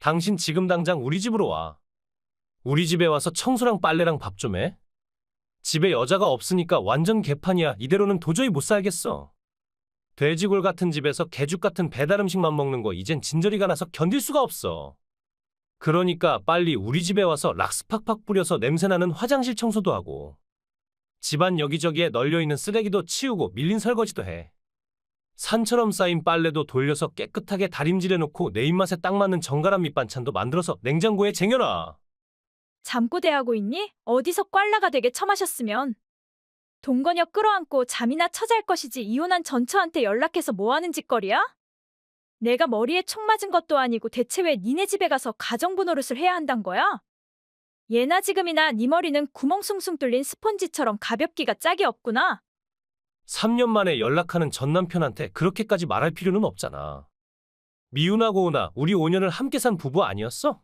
당신 지금 당장 우리 집으로 와. 우리 집에 와서 청소랑 빨래랑 밥 좀 해. 집에 여자가 없으니까 완전 개판이야. 이대로는 도저히 못 살겠어. 돼지골 같은 집에서 개죽 같은 배달 음식만 먹는 거 이젠 진저리가 나서 견딜 수가 없어. 그러니까 빨리 우리 집에 와서 락스 팍팍 뿌려서 냄새나는 화장실 청소도 하고 집안 여기저기에 널려있는 쓰레기도 치우고 밀린 설거지도 해. 산처럼 쌓인 빨래도 돌려서 깨끗하게 다림질해놓고 내 입맛에 딱 맞는 정갈한 밑반찬도 만들어서 냉장고에 쟁여놔. 잠꼬대하고 있니? 어디서 꽐라가 되게 처마셨으면. 동거녀 끌어안고 잠이나 처잘 것이지 이혼한 전처한테 연락해서 뭐하는 짓거리야? 내가 머리에 총 맞은 것도 아니고 대체 왜 니네 집에 가서 가정부 노릇을 해야 한단 거야? 예나 지금이나 네 머리는 구멍 숭숭 뚫린 스폰지처럼 가볍기가 짝이 없구나. 3년 만에 연락하는 전 남편한테 그렇게까지 말할 필요는 없잖아. 미우나 고우나 우리 5년을 함께 산 부부 아니었어?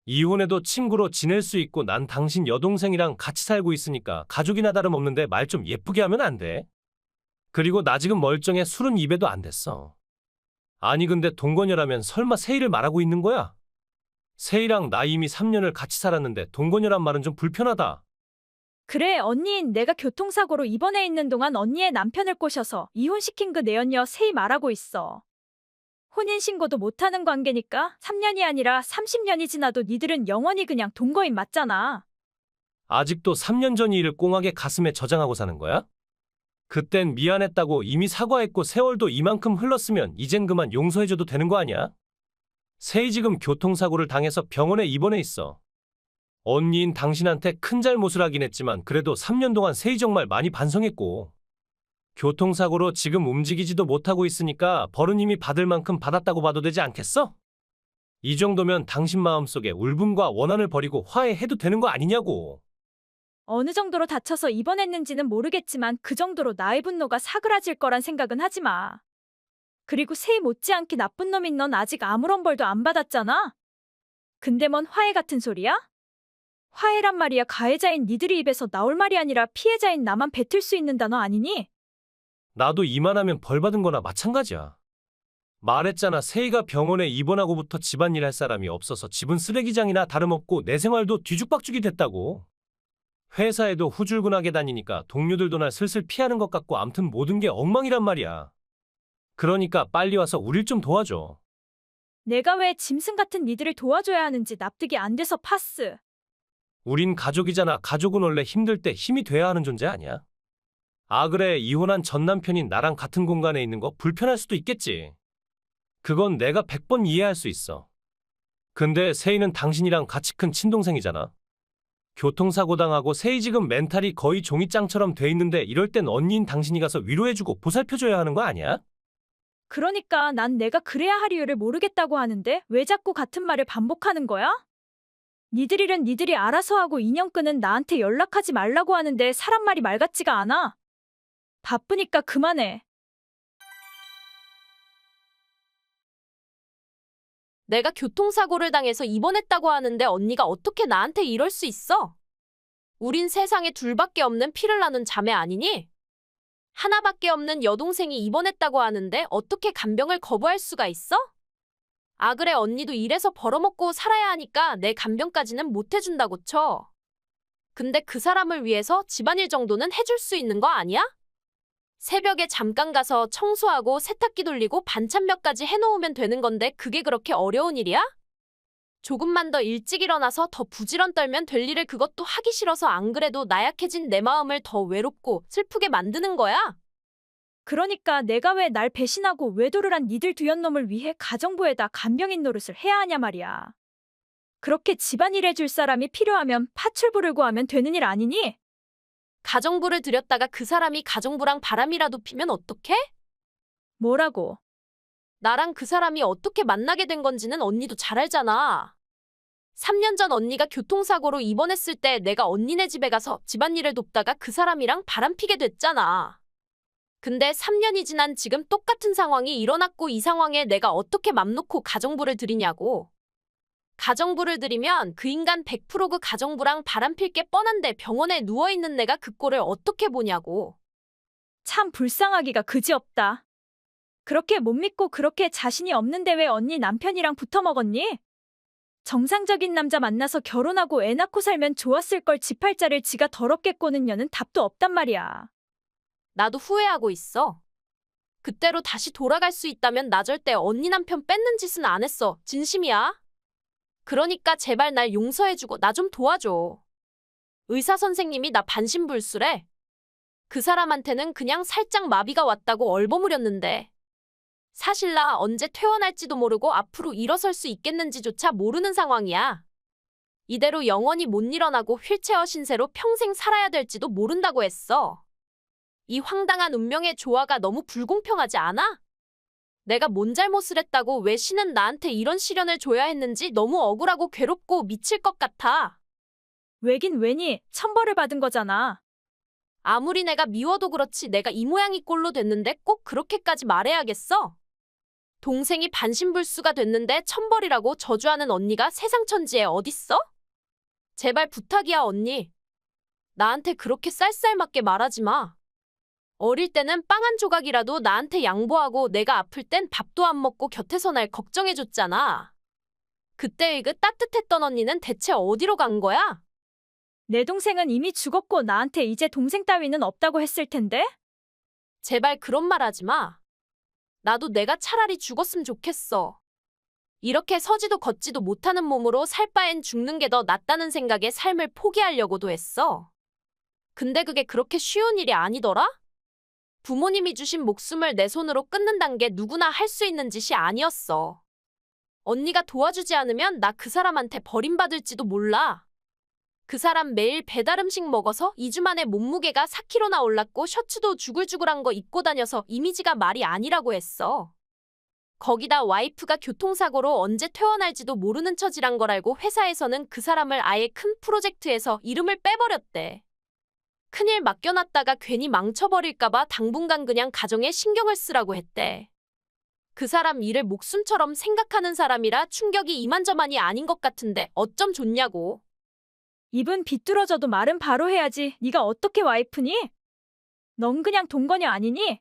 이혼해도 친구로 지낼 수 있고 난 당신 여동생이랑 같이 살고 있으니까 가족이나 다름없는데 말 좀 예쁘게 하면 안 돼? 그리고 나 지금 멀쩡해. 술은 입에도 안 댔어. 아니 근데 동거녀라면 설마 세희를 말하고 있는 거야? 세희랑 나 이미 3년을 같이 살았는데 동거녀란 말은 좀 불편하다. 그래, 언니인 내가 교통사고로 입원해 있는 동안 언니의 남편을 꼬셔서 이혼시킨 그 내연녀 세이 말하고 있어. 혼인신고도 못하는 관계니까 3년이 아니라 30년이 지나도 니들은 영원히 그냥 동거인 맞잖아. 아직도 3년 전 일을 꽁하게 가슴에 저장하고 사는 거야? 그땐 미안했다고 이미 사과했고 세월도 이만큼 흘렀으면 이젠 그만 용서해줘도 되는 거 아니야? 세희 지금 교통사고를 당해서 병원에 입원해 있어. 언니인 당신한테 큰 잘못을 하긴 했지만 그래도 3년 동안 세희 정말 많이 반성했고 교통사고로 지금 움직이지도 못하고 있으니까 벌은 이미 받을 만큼 받았다고 봐도 되지 않겠어? 이 정도면 당신 마음속에 울분과 원한을 버리고 화해해도 되는 거 아니냐고. 어느 정도로 다쳐서 입원했는지는 모르겠지만 그 정도로 나의 분노가 사그라질 거란 생각은 하지 마. 그리고 세이 못지않게 나쁜 놈인 넌 아직 아무런 벌도 안 받았잖아. 근데 뭔 화해 같은 소리야? 화해란 말이야 가해자인 니들이 입에서 나올 말이 아니라 피해자인 나만 뱉을 수 있는 단어 아니니? 나도 이만하면 벌 받은 거나 마찬가지야. 말했잖아. 세희가 병원에 입원하고부터 집안일 할 사람이 없어서 집은 쓰레기장이나 다름없고 내 생활도 뒤죽박죽이 됐다고. 회사에도 후줄근하게 다니니까 동료들도 날 슬슬 피하는 것 같고 암튼 모든 게 엉망이란 말이야. 그러니까 빨리 와서 우릴 좀 도와줘. 내가 왜 짐승 같은 니들을 도와줘야 하는지 납득이 안 돼서 파스. 우린 가족이잖아. 가족은 원래 힘들 때 힘이 돼야 하는 존재 아니야? 아 그래, 이혼한 전 남편인 나랑 같은 공간에 있는 거 불편할 수도 있겠지. 그건 내가 100번 이해할 수 있어. 근데 세희는 당신이랑 같이 큰 친동생이잖아. 교통사고 당하고 세희 지금 멘탈이 거의 종이장처럼 돼 있는데 이럴 땐 언니인 당신이 가서 위로해주고 보살펴줘야 하는 거 아니야? 그러니까 난 내가 그래야 할 이유를 모르겠다고 하는데 왜 자꾸 같은 말을 반복하는 거야? 니들 일은 니들이 알아서 하고 인연 끄는 나한테 연락하지 말라고 하는데 사람 말이 말 같지가 않아. 바쁘니까 그만해. 내가 교통사고를 당해서 입원했다고 하는데 언니가 어떻게 나한테 이럴 수 있어? 우린 세상에 둘밖에 없는 피를 나눈 자매 아니니? 하나밖에 없는 여동생이 입원했다고 하는데 어떻게 간병을 거부할 수가 있어? 아 그래 언니도 일해서 벌어먹고 살아야 하니까 내 간병까지는 못 해준다고 쳐. 근데 그 사람을 위해서 집안일 정도는 해줄 수 있는 거 아니야? 새벽에 잠깐 가서 청소하고 세탁기 돌리고 반찬 몇 가지 해놓으면 되는 건데 그게 그렇게 어려운 일이야? 조금만 더 일찍 일어나서 더 부지런 떨면 될 일을 그것도 하기 싫어서 안 그래도 나약해진 내 마음을 더 외롭고 슬프게 만드는 거야? 그러니까 내가 왜 날 배신하고 외도를 한 니들 두 연놈을 위해 가정부에다 간병인 노릇을 해야 하냐 말이야. 그렇게 집안일 해줄 사람이 필요하면 파출 부르고 하면 되는 일 아니니? 가정부를 들였다가 그 사람이 가정부랑 바람이라도 피면 어떡해? 뭐라고? 나랑 그 사람이 어떻게 만나게 된 건지는 언니도 잘 알잖아. 3년 전 언니가 교통사고로 입원했을 네 내가 언니네 집에 가서 집안일을 돕다가 그 사람이랑 바람피게 됐잖아. 근데 3년이 지난 지금 똑같은 상황이 일어났고 이 상황에 내가 어떻게 맘 놓고 가정부를 들이냐고. 가정부를 들이면 그 인간 100% 그 가정부랑 바람필 게 뻔한데 병원에 누워있는 내가 그 꼴을 어떻게 보냐고. 참 불쌍하기가 그지없다. 그렇게 못 믿고 그렇게 자신이 없는데 왜 언니 남편이랑 붙어 먹었니? 정상적인 남자 만나서 결혼하고 애 낳고 살면 좋았을 걸 지팔자를 지가 더럽게 꼬는 년은 답도 없단 말이야. 나도 후회하고 있어. 그때로 다시 돌아갈 수 있다면 나 절대 언니 남편 뺏는 짓은 안 했어. 진심이야. 그러니까 제발 날 용서해주고 나 좀 도와줘. 의사 선생님이 나 반신불수래. 그 사람한테는 그냥 살짝 마비가 왔다고 얼버무렸는데. 사실 나 언제 퇴원할지도 모르고 앞으로 일어설 수 있겠는지조차 모르는 상황이야. 이대로 영원히 못 일어나고 휠체어 신세로 평생 살아야 될지도 모른다고 했어. 이 황당한 운명의 조화가 너무 불공평하지 않아? 내가 뭔 잘못을 했다고 왜 신은 나한테 이런 시련을 줘야 했는지 너무 억울하고 괴롭고 미칠 것 같아. 왜긴 왜니 천벌을 받은 거잖아. 아무리 내가 미워도 그렇지 내가 이 모양이 꼴로 됐는데 꼭 그렇게까지 말해야겠어? 동생이 반신불수가 됐는데 천벌이라고 저주하는 언니가 세상 천지에 어딨어? 제발 부탁이야 언니. 나한테 그렇게 쌀쌀맞게 말하지 마. 어릴 때는 빵 한 조각이라도 나한테 양보하고 내가 아플 땐 밥도 안 먹고 곁에서 날 걱정해줬잖아. 그때의 그 따뜻했던 언니는 대체 어디로 간 거야? 내 동생은 이미 죽었고 나한테 이제 동생 따위는 없다고 했을 텐데? 제발 그런 말 하지 마. 나도 내가 차라리 죽었으면 좋겠어. 이렇게 서지도 걷지도 못하는 몸으로 살 바엔 죽는 게 더 낫다는 생각에 삶을 포기하려고도 했어. 근데 그게 그렇게 쉬운 일이 아니더라? 부모님이 주신 목숨을 내 손으로 끊는단 게 누구나 할 수 있는 짓이 아니었어. 언니가 도와주지 않으면 나 그 사람한테 버림받을지도 몰라. 그 사람 매일 배달 음식 먹어서 2주 만에 몸무게가 4kg나 올랐고 셔츠도 주글주글한 거 입고 다녀서 이미지가 말이 아니라고 했어. 거기다 와이프가 교통사고로 언제 퇴원할지도 모르는 처지란 걸 알고 회사에서는 그 사람을 아예 큰 프로젝트에서 이름을 빼버렸대. 큰일 맡겨놨다가 괜히 망쳐버릴까봐 당분간 그냥 가정에 신경을 쓰라고 했대. 그 사람 일을 목숨처럼 생각하는 사람이라 충격이 이만저만이 아닌 것 같은데 어쩜 좋냐고. 입은 비뚤어져도 말은 바로 해야지. 네가 어떻게 와이프니? 넌 그냥 동거녀 아니니?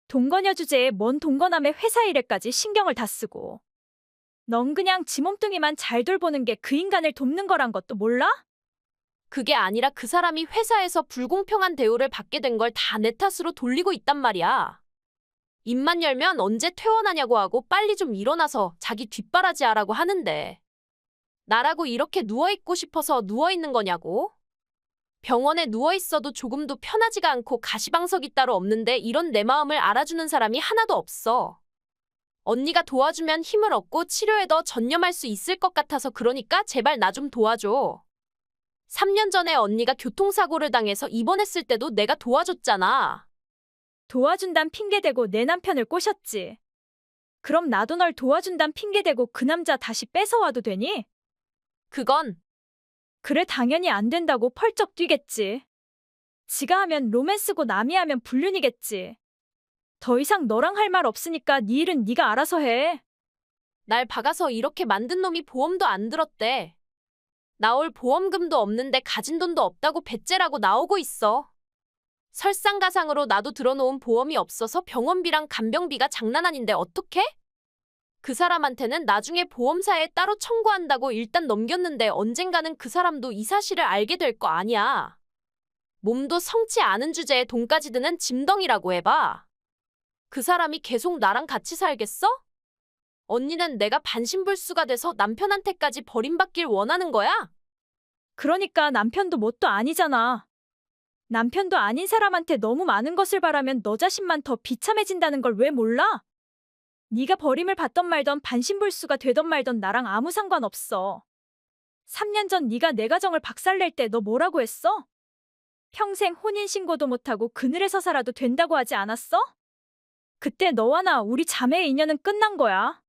동거녀 주제에 뭔 동거남의 회사 일에까지 신경을 다 쓰고. 넌 그냥 지 몸뚱이만 잘 돌보는 게 그 인간을 돕는 거란 것도 몰라? 그게 아니라 그 사람이 회사에서 불공평한 대우를 받게 된 걸 다 내 탓으로 돌리고 있단 말이야. 입만 열면 언제 퇴원하냐고 하고 빨리 좀 일어나서 자기 뒷바라지 하라고 하는데. 나라고 이렇게 누워있고 싶어서 누워있는 거냐고? 병원에 누워있어도 조금도 편하지가 않고 가시방석이 따로 없는데 이런 내 마음을 알아주는 사람이 하나도 없어. 언니가 도와주면 힘을 얻고 치료에 더 전념할 수 있을 것 같아서 그러니까 제발 나 좀 도와줘. 3년 전에 언니가 교통사고를 당해서 입원했을 때도 내가 도와줬잖아. 도와준단 핑계대고 내 남편을 꼬셨지. 그럼 나도 널 도와준단 핑계대고 그 남자 다시 뺏어와도 되니? 그건 그래 당연히 안 된다고 펄쩍 뛰겠지. 지가 하면 로맨스고 남이 하면 불륜이겠지. 더 이상 너랑 할 말 없으니까 네 일은 네가 알아서 해. 날 박아서 이렇게 만든 놈이 보험도 안 들었대. 나올 보험금도 없는데 가진 돈도 없다고 배째라고 나오고 있어. 설상가상으로 나도 들어놓은 보험이 없어서 병원비랑 간병비가 장난 아닌데 어떡해? 그 사람한테는 나중에 보험사에 따로 청구한다고 일단 넘겼는데 언젠가는 그 사람도 이 사실을 알게 될 거 아니야. 몸도 성치 않은 주제에 돈까지 드는 짐덩이라고 해봐. 그 사람이 계속 나랑 같이 살겠어? 언니는 내가 반신불수가 돼서 남편한테까지 버림받길 원하는 거야? 그러니까 남편도 뭣도 아니잖아. 남편도 아닌 사람한테 너무 많은 것을 바라면 너 자신만 더 비참해진다는 걸 왜 몰라? 네가 버림을 받던 말던 반신불수가 되던 말던 나랑 아무 상관없어. 3년 전 네가 내 가정을 박살낼 때 너 뭐라고 했어? 평생 혼인신고도 못하고 그늘에서 살아도 된다고 하지 않았어? 그때 너와 나 우리 자매의 인연은 끝난 거야.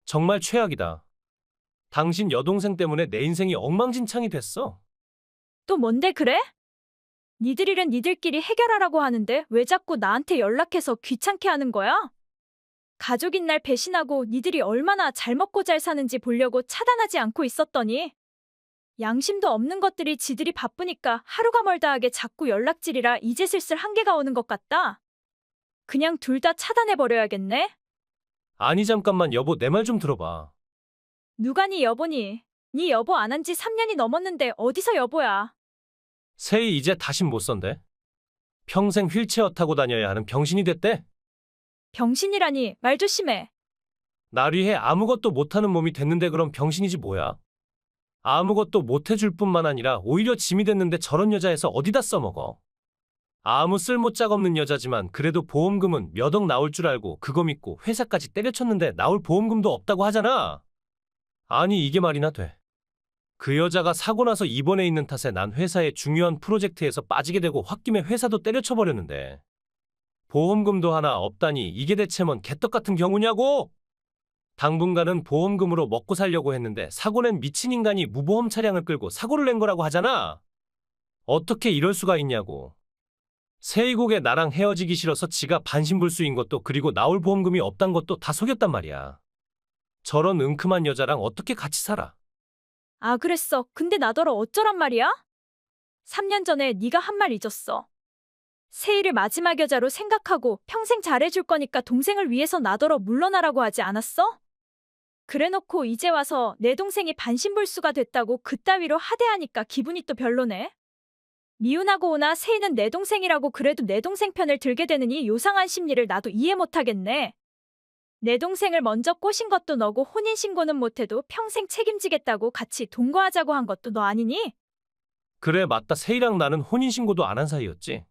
정말 최악이다. 당신 여동생 때문에 내 인생이 엉망진창이 됐어. 또 뭔데 그래? 니들 일은 니들끼리 해결하라고 하는데 왜 자꾸 나한테 연락해서 귀찮게 하는 거야? 가족인 날 배신하고 니들이 얼마나 잘 먹고 잘 사는지 보려고 차단하지 않고 있었더니 양심도 없는 것들이 지들이 바쁘니까 하루가 멀다 하게 자꾸 연락질이라 이제 슬슬 한계가 오는 것 같다. 그냥 둘 다 차단해버려야겠네. 아니 잠깐만 여보 내 말 좀 들어봐. 누가 네 여보니? 네 여보 안 한 지 3년이 넘었는데 어디서 여보야? 세희 이제 다신 못 선대. 평생 휠체어 타고 다녀야 하는 병신이 됐대. 병신이라니 말 조심해. 날 위해 아무것도 못하는 몸이 됐는데 그럼 병신이지 뭐야. 아무것도 못해줄 뿐만 아니라 오히려 짐이 됐는데 저런 여자에서 어디다 써먹어. 아무 쓸모짝 없는 여자지만 그래도 보험금은 몇 억 나올 줄 알고 그거 믿고 회사까지 때려쳤는데 나올 보험금도 없다고 하잖아. 아니 이게 말이나 돼. 그 여자가 사고 나서 입원해 있는 탓에 난 회사의 중요한 프로젝트에서 빠지게 되고 홧김에 회사도 때려쳐버렸는데 보험금도 하나 없다니 이게 대체 뭔 개떡 같은 경우냐고! 당분간은 보험금으로 먹고 살려고 했는데 사고 낸 미친 인간이 무보험 차량을 끌고 사고를 낸 거라고 하잖아. 어떻게 이럴 수가 있냐고. 세이곡에 나랑 헤어지기 싫어서 지가 반신불수인 것도 그리고 나올 보험금이 없단 것도 다 속였단 말이야. 저런 은큼한 여자랑 어떻게 같이 살아? 아 그랬어. 근데 나더러 어쩌란 말이야? 3년 전에 네가 한 말 잊었어. 세희를 마지막 여자로 생각하고 평생 잘해줄 거니까 동생을 위해서 나더러 물러나라고 하지 않았어? 그래놓고 이제 와서 내 동생이 반신불수가 됐다고 그따위로 하대하니까 기분이 또 별로네. 미운하고 오나 세희는 내 동생이라고 그래도 내 동생 편을 들게 되는 이 요상한 심리를 나도 이해 못하겠네. 내 동생을 먼저 꼬신 것도 너고 혼인신고는 못해도 평생 책임지겠다고 같이 동거하자고 한 것도 너 아니니? 그래 맞다. 세이랑 나는 혼인신고도 안 한 사이였지.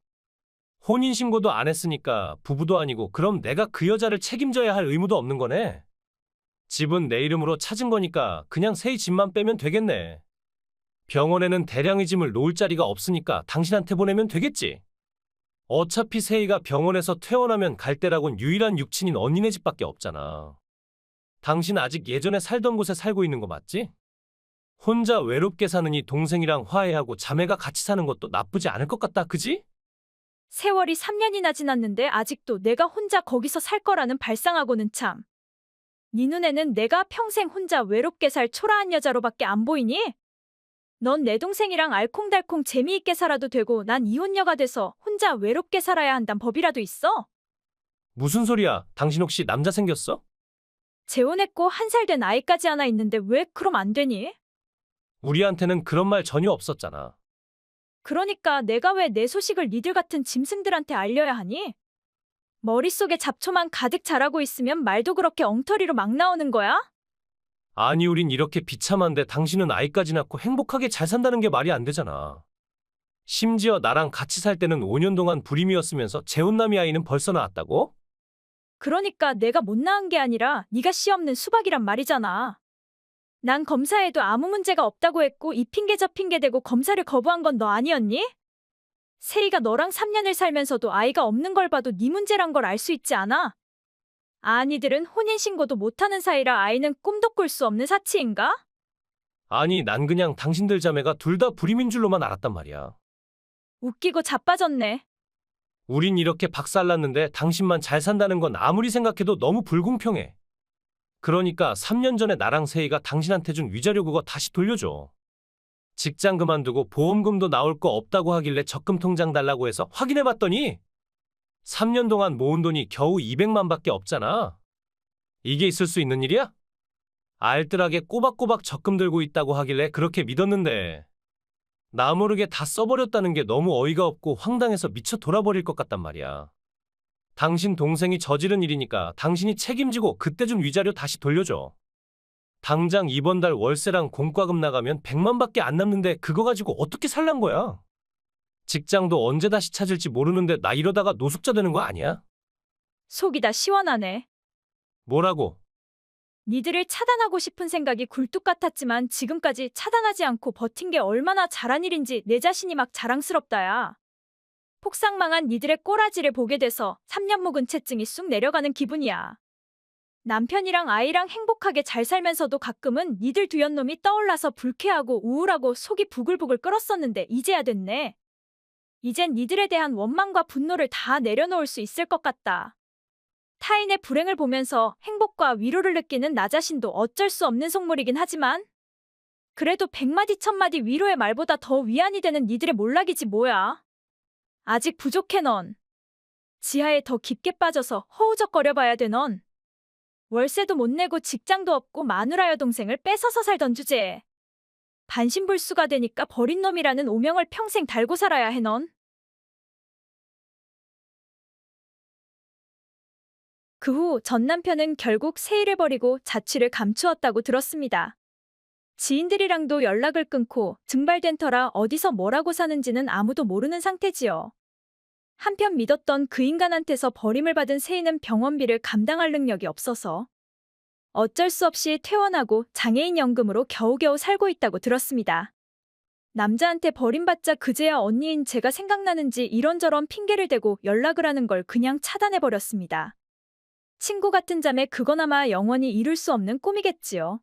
혼인신고도 안 했으니까 부부도 아니고 그럼 내가 그 여자를 책임져야 할 의무도 없는 거네. 집은 내 이름으로 찾은 거니까 그냥 세이 집만 빼면 되겠네. 병원에는 대량의 짐을 놓을 자리가 없으니까 당신한테 보내면 되겠지. 어차피 세이가 병원에서 퇴원하면 갈 데라곤 유일한 육친인 언니네 집밖에 없잖아. 당신 아직 예전에 살던 곳에 살고 있는 거 맞지? 혼자 외롭게 사느니 동생이랑 화해하고 자매가 같이 사는 것도 나쁘지 않을 것 같다, 그지? 세월이 3년이나 지났는데 아직도 내가 혼자 거기서 살 거라는 발상하고는 참. 네 눈에는 내가 평생 혼자 외롭게 살 초라한 여자로밖에 안 보이니? 넌 내 동생이랑 알콩달콩 재미있게 살아도 되고 난 이혼녀가 돼서 혼자 외롭게 살아야 한단 법이라도 있어? 무슨 소리야? 당신 혹시 남자 생겼어? 재혼했고 1살 된 아이까지 하나 있는데 왜 그럼 안 되니? 우리한테는 그런 말 전혀 없었잖아. 그러니까 내가 왜 내 소식을 니들 같은 짐승들한테 알려야 하니? 머릿속에 잡초만 가득 자라고 있으면 말도 그렇게 엉터리로 막 나오는 거야? 아니 우린 이렇게 비참한데 당신은 아이까지 낳고 행복하게 잘 산다는 게 말이 안 되잖아. 심지어 나랑 같이 살 때는 5년 동안 불임이었으면서 재혼남이 아이는 벌써 낳았다고? 그러니까 내가 못 낳은 게 아니라 네가 씨 없는 수박이란 말이잖아. 난 검사에도 아무 문제가 없다고 했고 이 핑계 저 핑계 대고 검사를 거부한 건 너 아니었니? 세희가 너랑 3년을 살면서도 아이가 없는 걸 봐도 네 문제란 걸 알 수 있지 않아? 아니들은 혼인신고도 못하는 사이라 아이는 꿈도 꿀 수 없는 사치인가? 아니 난 그냥 당신들 자매가 둘 다 불임인 줄로만 알았단 말이야. 웃기고 자빠졌네. 우린 이렇게 박살났는데 당신만 잘 산다는 건 아무리 생각해도 너무 불공평해. 그러니까 3년 전에 나랑 세희가 당신한테 준 위자료 그거 다시 돌려줘. 직장 그만두고 보험금도 나올 거 없다고 하길래 적금 통장 달라고 해서 확인해봤더니 3년 동안 모은 돈이 겨우 200만 밖에 없잖아. 이게 있을 수 있는 일이야? 알뜰하게 꼬박꼬박 적금 들고 있다고 하길래 그렇게 믿었는데 나 모르게 다 써버렸다는 게 너무 어이가 없고 황당해서 미쳐 돌아버릴 것 같단 말이야. 당신 동생이 저지른 일이니까 당신이 책임지고 그때 준 위자료 다시 돌려줘. 당장 이번 달 월세랑 공과금 나가면 100만 밖에 안 남는데 그거 가지고 어떻게 살란 거야? 직장도 언제 다시 찾을지 모르는데 나 이러다가 노숙자 되는 거 아니야? 속이 다 시원하네. 뭐라고? 니들을 차단하고 싶은 생각이 굴뚝 같았지만 지금까지 차단하지 않고 버틴 게 얼마나 잘한 일인지 내 자신이 막 자랑스럽다야. 폭삭망한 니들의 꼬라지를 보게 돼서 3년 묵은 채증이 쑥 내려가는 기분이야. 남편이랑 아이랑 행복하게 잘 살면서도 가끔은 니들 두연 놈이 떠올라서 불쾌하고 우울하고 속이 부글부글 끓었었는데 이제야 됐네. 이젠 니들에 대한 원망과 분노를 다 내려놓을 수 있을 것 같다. 타인의 불행을 보면서 행복과 위로를 느끼는 나 자신도 어쩔 수 없는 속물이긴 하지만 그래도 100마디 1000마디 위로의 말보다 더 위안이 되는 니들의 몰락이지 뭐야. 아직 부족해 넌. 지하에 더 깊게 빠져서 허우적거려 봐야 돼 넌. 월세도 못 내고 직장도 없고 마누라 여동생을 뺏어서 살던 주제에 반신불수가 되니까 버린 놈이라는 오명을 평생 달고 살아야 해 넌. 그 후 전 남편은 결국 세일을 버리고 자취를 감추었다고 들었습니다. 지인들이랑도 연락을 끊고 증발된 터라 어디서 뭐라고 사는지는 아무도 모르는 상태지요. 한편 믿었던 그 인간한테서 버림을 받은 세인은 병원비를 감당할 능력이 없어서 어쩔 수 없이 퇴원하고 장애인 연금으로 겨우겨우 살고 있다고 들었습니다. 남자한테 버림받자 그제야 언니인 제가 생각나는지 이런저런 핑계를 대고 연락을 하는 걸 그냥 차단해버렸습니다. 친구 같은 자매 그거나마 영원히 이룰 수 없는 꿈이겠지요.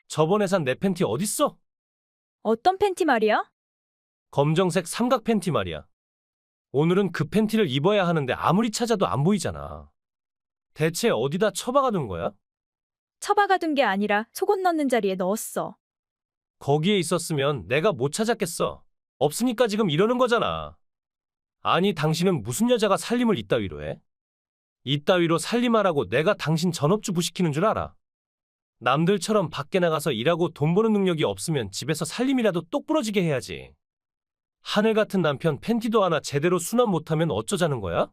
저번에 산 내 팬티 어딨어? 어떤 팬티 말이야? 검정색 삼각 팬티 말이야. 오늘은 그 팬티를 입어야 하는데 아무리 찾아도 안 보이잖아. 대체 어디다 처박아둔 거야? 처박아둔 게 아니라 속옷 넣는 자리에 넣었어. 거기에 있었으면 내가 못 찾았겠어. 없으니까 지금 이러는 거잖아. 아니, 당신은 무슨 여자가 살림을 이따위로 해? 이따위로 살림하라고 내가 당신 전업주 부시키는 줄 알아? 남들처럼 밖에 나가서 일하고 돈 버는 능력이 없으면 집에서 살림이라도 똑부러지게 해야지. 하늘 같은 남편 팬티도 하나 제대로 수납 못하면 어쩌자는 거야?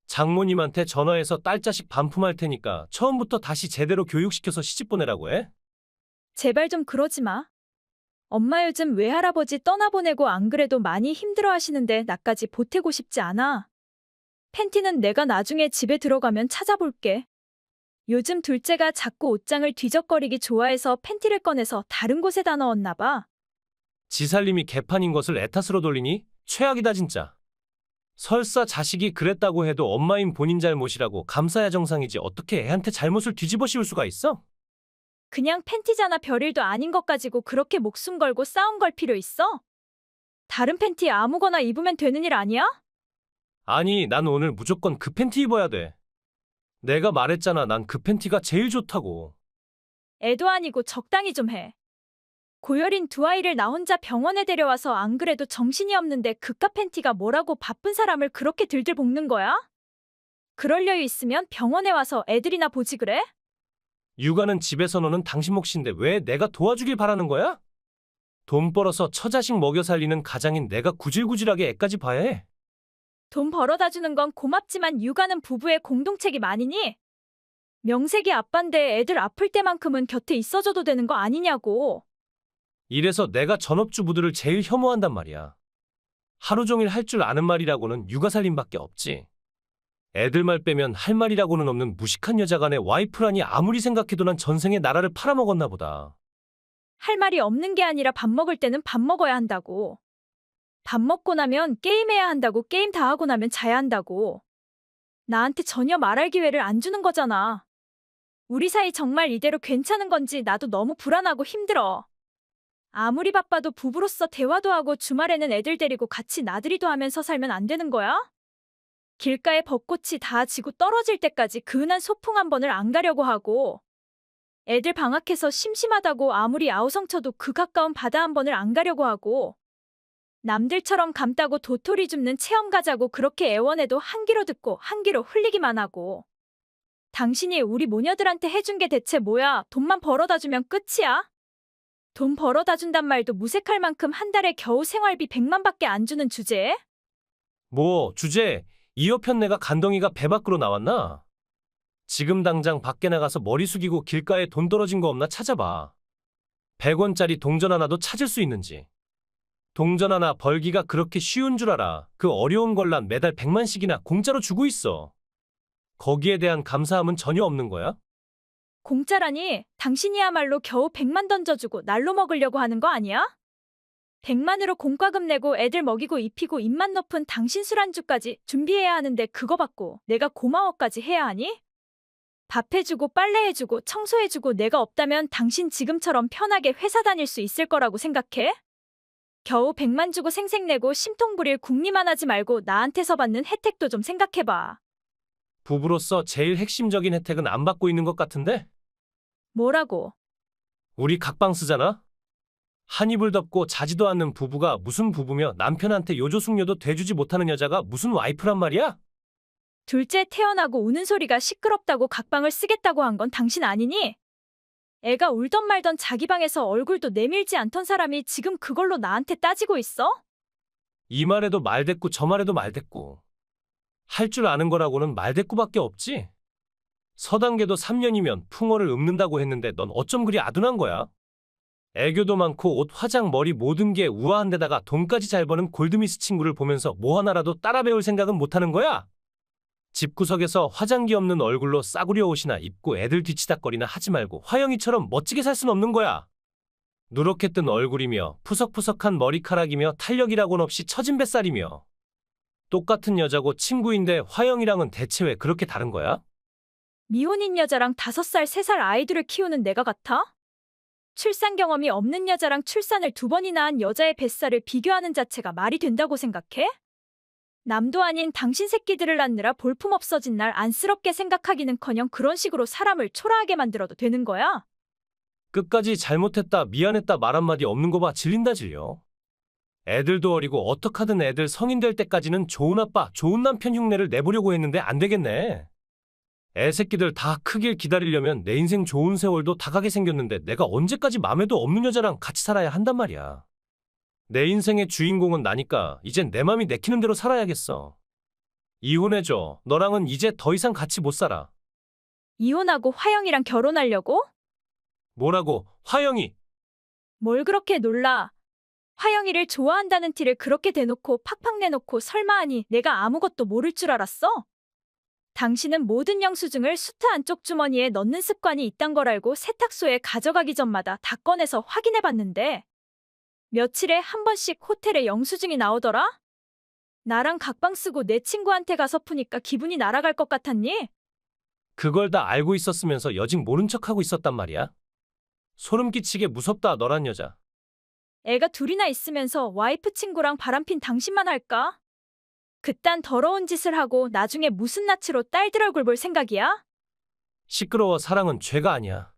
장모님한테 전화해서 딸 자식 반품할 테니까 처음부터 다시 제대로 교육시켜서 시집 보내라고 해? 제발 좀 그러지 마. 엄마 요즘 외할아버지 떠나보내고 안 그래도 많이 힘들어 하시는데 나까지 보태고 싶지 않아. 팬티는 내가 나중에 집에 들어가면 찾아볼게. 요즘 둘째가 자꾸 옷장을 뒤적거리기 좋아해서 팬티를 꺼내서 다른 곳에다 넣었나 봐. 지 살림이 개판인 것을 애탓으로 돌리니 최악이다 진짜. 설사 자식이 그랬다고 해도 엄마인 본인 잘못이라고 감싸야 정상이지 어떻게 애한테 잘못을 뒤집어 씌울 수가 있어? 그냥 팬티잖아 별일도 아닌 것 가지고 그렇게 목숨 걸고 싸움 걸 필요 있어? 다른 팬티 아무거나 입으면 되는 일 아니야? 아니, 난 오늘 무조건 그 팬티 입어야 돼. 내가 말했잖아, 난 그 팬티가 제일 좋다고. 애도 아니고 적당히 좀 해. 고열인 두 아이를 나 혼자 병원에 데려와서 안 그래도 정신이 없는데 그깟 팬티가 뭐라고 바쁜 사람을 그렇게 들들 볶는 거야? 그럴 여유 있으면 병원에 와서 애들이나 보지 그래? 육아는 집에서 노는 당신 몫인데 왜 내가 도와주길 바라는 거야? 돈 벌어서 처자식 먹여 살리는 가장인 내가 구질구질하게 애까지 봐야 해? 돈 벌어다 주는 건 고맙지만 육아는 부부의 공동책임 아니니? 명색이 아빠인데 애들 아플 때만큼은 곁에 있어줘도 되는 거 아니냐고. 이래서 내가 전업주부들을 제일 혐오한단 말이야. 하루 종일 할 줄 아는 말이라고는 육아살림밖에 없지. 애들 말 빼면 할 말이라고는 없는 무식한 여자가 내 와이프라니 아무리 생각해도 난 전생에 나라를 팔아먹었나 보다. 할 말이 없는 게 아니라 밥 먹을 때는 밥 먹어야 한다고. 밥 먹고 나면 게임해야 한다고 게임 다 하고 나면 자야 한다고. 나한테 전혀 말할 기회를 안 주는 거잖아. 우리 사이 정말 이대로 괜찮은 건지 나도 너무 불안하고 힘들어. 아무리 바빠도 부부로서 대화도 하고 주말에는 애들 데리고 같이 나들이도 하면서 살면 안 되는 거야? 길가에 벚꽃이 다 지고 떨어질 때까지 그 흔한 소풍 한 번을 안 가려고 하고 애들 방학해서 심심하다고 아무리 아우성쳐도 그 가까운 바다 한 번을 안 가려고 하고 남들처럼 감다고 도토리 줍는 체험 가자고 그렇게 애원해도 한 귀로 듣고 한 귀로 흘리기만 하고 당신이 우리 모녀들한테 해준 게 대체 뭐야? 돈만 벌어다 주면 끝이야? 돈 벌어다 준단 말도 무색할 만큼 한 달에 겨우 생활비 100만밖에 안 주는 주제에? 뭐 주제, 이 여편 내가 간덩이가 배 밖으로 나왔나? 지금 당장 밖에 나가서 머리 숙이고 길가에 돈 떨어진 거 없나 찾아봐. 100원짜리 동전 하나도 찾을 수 있는지. 동전 하나 벌기가 그렇게 쉬운 줄 알아. 그 어려운 걸 난 매달 100만씩이나 공짜로 주고 있어. 거기에 대한 감사함은 전혀 없는 거야? 공짜라니 당신이야말로 겨우 100만 던져주고 날로 먹으려고 하는 거 아니야? 100만으로 공과금 내고 애들 먹이고 입히고 입맛 높은 당신 술안주까지 준비해야 하는데 그거 받고 내가 고마워까지 해야 하니? 밥 해주고 빨래 해주고 청소해주고 내가 없다면 당신 지금처럼 편하게 회사 다닐 수 있을 거라고 생각해? 겨우 100만 주고 생색내고 심통 부릴 궁리만 하지 말고 나한테서 받는 혜택도 좀 생각해봐. 부부로서 제일 핵심적인 혜택은 안 받고 있는 것 같은데? 뭐라고? 우리 각방 쓰잖아? 한 이불 덮고 자지도 않는 부부가 무슨 부부며 남편한테 요조숙녀도 돼주지 못하는 여자가 무슨 와이프란 말이야? 둘째 태어나고 우는 소리가 시끄럽다고 각방을 쓰겠다고 한 건 당신 아니니? 애가 울던 말던 자기 방에서 얼굴도 내밀지 않던 사람이 지금 그걸로 나한테 따지고 있어? 이 말에도 말대꾸 저 말에도 말대꾸. 할 줄 아는 거라고는 말대꾸밖에 없지? 서당계도 3년이면 풍어를 읊는다고 했는데 넌 어쩜 그리 아둔한 거야? 애교도 많고 옷, 화장, 머리 모든 게 우아한 데다가 돈까지 잘 버는 골드미스 친구를 보면서 뭐 하나라도 따라 배울 생각은 못하는 거야? 집구석에서 화장기 없는 얼굴로 싸구려 옷이나 입고 애들 뒤치다거리나 하지 말고 화영이처럼 멋지게 살 순 없는 거야. 누렇게 뜬 얼굴이며 푸석푸석한 머리카락이며 탄력이라고는 없이 처진 뱃살이며 똑같은 여자고 친구인데 화영이랑은 대체 왜 그렇게 다른 거야? 미혼인 여자랑 5살, 3살 아이들을 키우는 내가 같아? 출산 경험이 없는 여자랑 출산을 2번이나 한 여자의 뱃살을 비교하는 자체가 말이 된다고 생각해? 남도 아닌 당신 새끼들을 낳느라 볼품없어진 날 안쓰럽게 생각하기는커녕 그런 식으로 사람을 초라하게 만들어도 되는 거야? 끝까지 잘못했다 미안했다 말 한마디 없는 거 봐 질린다 질려. 애들도 어리고 어떡하든 애들 성인 될 때까지는 좋은 아빠 좋은 남편 흉내를 내보려고 했는데 안 되겠네. 애 새끼들 다 크길 기다리려면 내 인생 좋은 세월도 다 가게 생겼는데 내가 언제까지 맘에도 없는 여자랑 같이 살아야 한단 말이야. 내 인생의 주인공은 나니까 이젠 내 맘이 내키는 대로 살아야겠어. 이혼해줘. 너랑은 이제 더 이상 같이 못 살아. 이혼하고 화영이랑 결혼하려고? 뭐라고? 화영이. 뭘 그렇게 놀라? 화영이를 좋아한다는 티를 그렇게 대놓고 팍팍 내놓고 설마 하니 내가 아무것도 모를 줄 알았어? 당신은 모든 영수증을 수트 안쪽 주머니에 넣는 습관이 있단 걸 알고 세탁소에 가져가기 전마다 다 꺼내서 확인해봤는데 며칠에 한 번씩 호텔에 영수증이 나오더라? 나랑 각방 쓰고 내 친구한테 가서 푸니까 기분이 날아갈 것 같았니? 그걸 다 알고 있었으면서 여직 모른 척하고 있었단 말이야. 소름 끼치게 무섭다 너란 여자. 애가 둘이나 있으면서 와이프 친구랑 바람핀 당신만 할까? 그딴 더러운 짓을 하고 나중에 무슨 낯으로 딸들 얼굴 볼 생각이야? 시끄러워. 사랑은 죄가 아니야.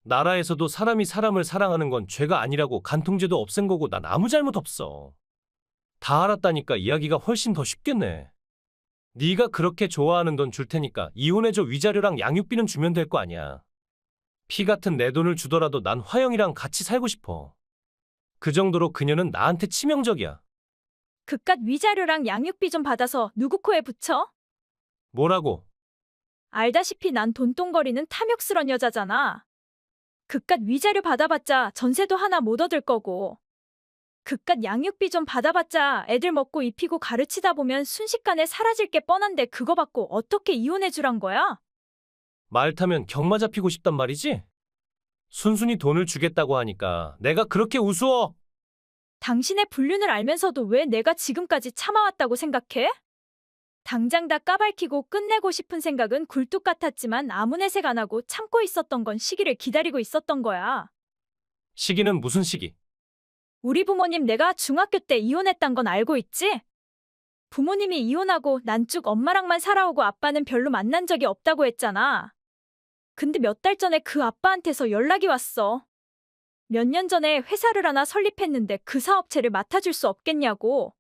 나라에서도 사람이 사람을 사랑하는 건 죄가 아니라고 간통죄도 없앤 거고 난 아무 잘못 없어. 다 알았다니까 이야기가 훨씬 더 쉽겠네. 네가 그렇게 좋아하는 돈 줄 테니까 이혼해줘. 위자료랑 양육비는 주면 될 거 아니야. 피 같은 내 돈을 주더라도 난 화영이랑 같이 살고 싶어. 그 정도로 그녀는 나한테 치명적이야. 그깟 위자료랑 양육비 좀 받아서 누구 코에 붙여? 뭐라고? 알다시피 난 돈똥거리는 탐욕스런 여자잖아. 그깟 위자료 받아봤자 전세도 하나 못 얻을 거고. 그깟 양육비 좀 받아봤자 애들 먹고 입히고 가르치다 보면 순식간에 사라질 게 뻔한데 그거 받고 어떻게 이혼해주란 거야? 말 타면 경마 잡히고 싶단 말이지? 순순히 돈을 주겠다고 하니까 내가 그렇게 우스워? 당신의 불륜을 알면서도 왜 내가 지금까지 참아왔다고 생각해? 당장 다 까발키고 끝내고 싶은 생각은 굴뚝 같았지만 아무 내색 안 하고 참고 있었던 건 시기를 기다리고 있었던 거야. 시기는 무슨 시기? 우리 부모님 내가 중학교 때 이혼했단 건 알고 있지? 부모님이 이혼하고 난 쭉 엄마랑만 살아오고 아빠는 별로 만난 적이 없다고 했잖아. 근데 몇 달 전에 그 아빠한테서 연락이 왔어. 몇 년 전에 회사를 하나 설립했는데 그 사업체를 맡아줄 수 없겠냐고.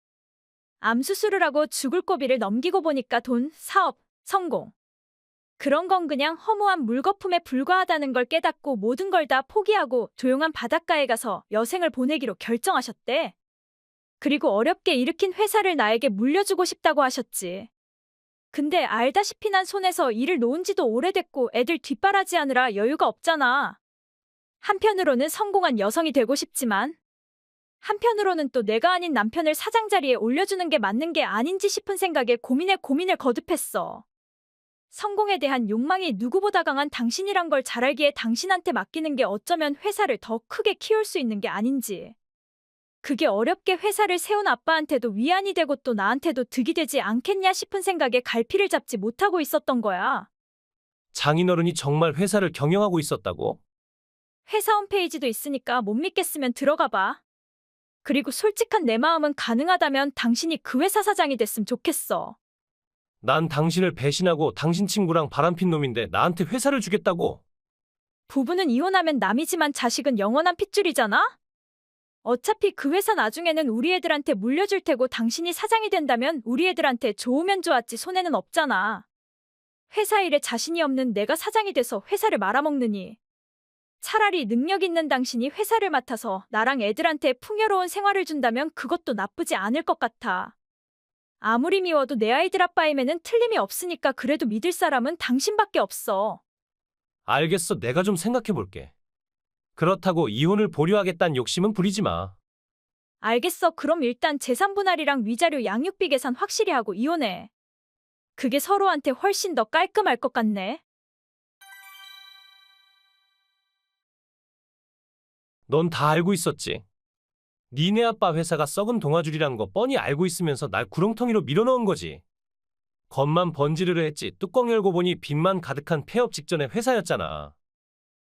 암 수술을 하고 죽을 고비를 넘기고 보니까 돈, 사업, 성공. 그런 건 그냥 허무한 물거품에 불과하다는 걸 깨닫고 모든 걸 다 포기하고 조용한 바닷가에 가서 여생을 보내기로 결정하셨대. 그리고 어렵게 일으킨 회사를 나에게 물려주고 싶다고 하셨지. 근데 알다시피 난 손에서 일을 놓은 지도 오래됐고 애들 뒷바라지하느라 여유가 없잖아. 한편으로는 성공한 여성이 되고 싶지만 한편으로는 또 내가 아닌 남편을 사장 자리에 올려주는 게 맞는 게 아닌지 싶은 생각에 고민에 고민을 거듭했어. 성공에 대한 욕망이 누구보다 강한 당신이란 걸 잘 알기에 당신한테 맡기는 게 어쩌면 회사를 더 크게 키울 수 있는 게 아닌지. 그게 어렵게 회사를 세운 아빠한테도 위안이 되고 또 나한테도 득이 되지 않겠냐 싶은 생각에 갈피를 잡지 못하고 있었던 거야. 장인어른이 정말 회사를 경영하고 있었다고? 회사 홈페이지도 있으니까 못 믿겠으면 들어가 봐. 그리고 솔직한 내 마음은 가능하다면 당신이 그 회사 사장이 됐으면 좋겠어. 난 당신을 배신하고 당신 친구랑 바람핀 놈인데 나한테 회사를 주겠다고? 부부는 이혼하면 남이지만 자식은 영원한 핏줄이잖아? 어차피 그 회사 나중에는 우리 애들한테 물려줄 테고 당신이 사장이 된다면 우리 애들한테 좋으면 좋았지 손해는 없잖아. 회사 일에 자신이 없는 내가 사장이 돼서 회사를 말아먹느니. 차라리 능력 있는 당신이 회사를 맡아서 나랑 애들한테 풍요로운 생활을 준다면 그것도 나쁘지 않을 것 같아. 아무리 미워도 내 아이들 아빠임에는 틀림이 없으니까 그래도 믿을 사람은 당신밖에 없어. 알겠어. 내가 좀 생각해 볼게. 그렇다고 이혼을 보류하겠다는 욕심은 부리지 마. 알겠어. 그럼 일단 재산 분할이랑 위자료 양육비 계산 확실히 하고 이혼해. 그게 서로한테 훨씬 더 깔끔할 것 같네. 넌 다 알고 있었지. 니네 아빠 회사가 썩은 동아줄이란 거 뻔히 알고 있으면서 날 구렁텅이로 밀어넣은 거지. 겉만 번지르르 했지 뚜껑 열고 보니 빚만 가득한 폐업 직전의 회사였잖아.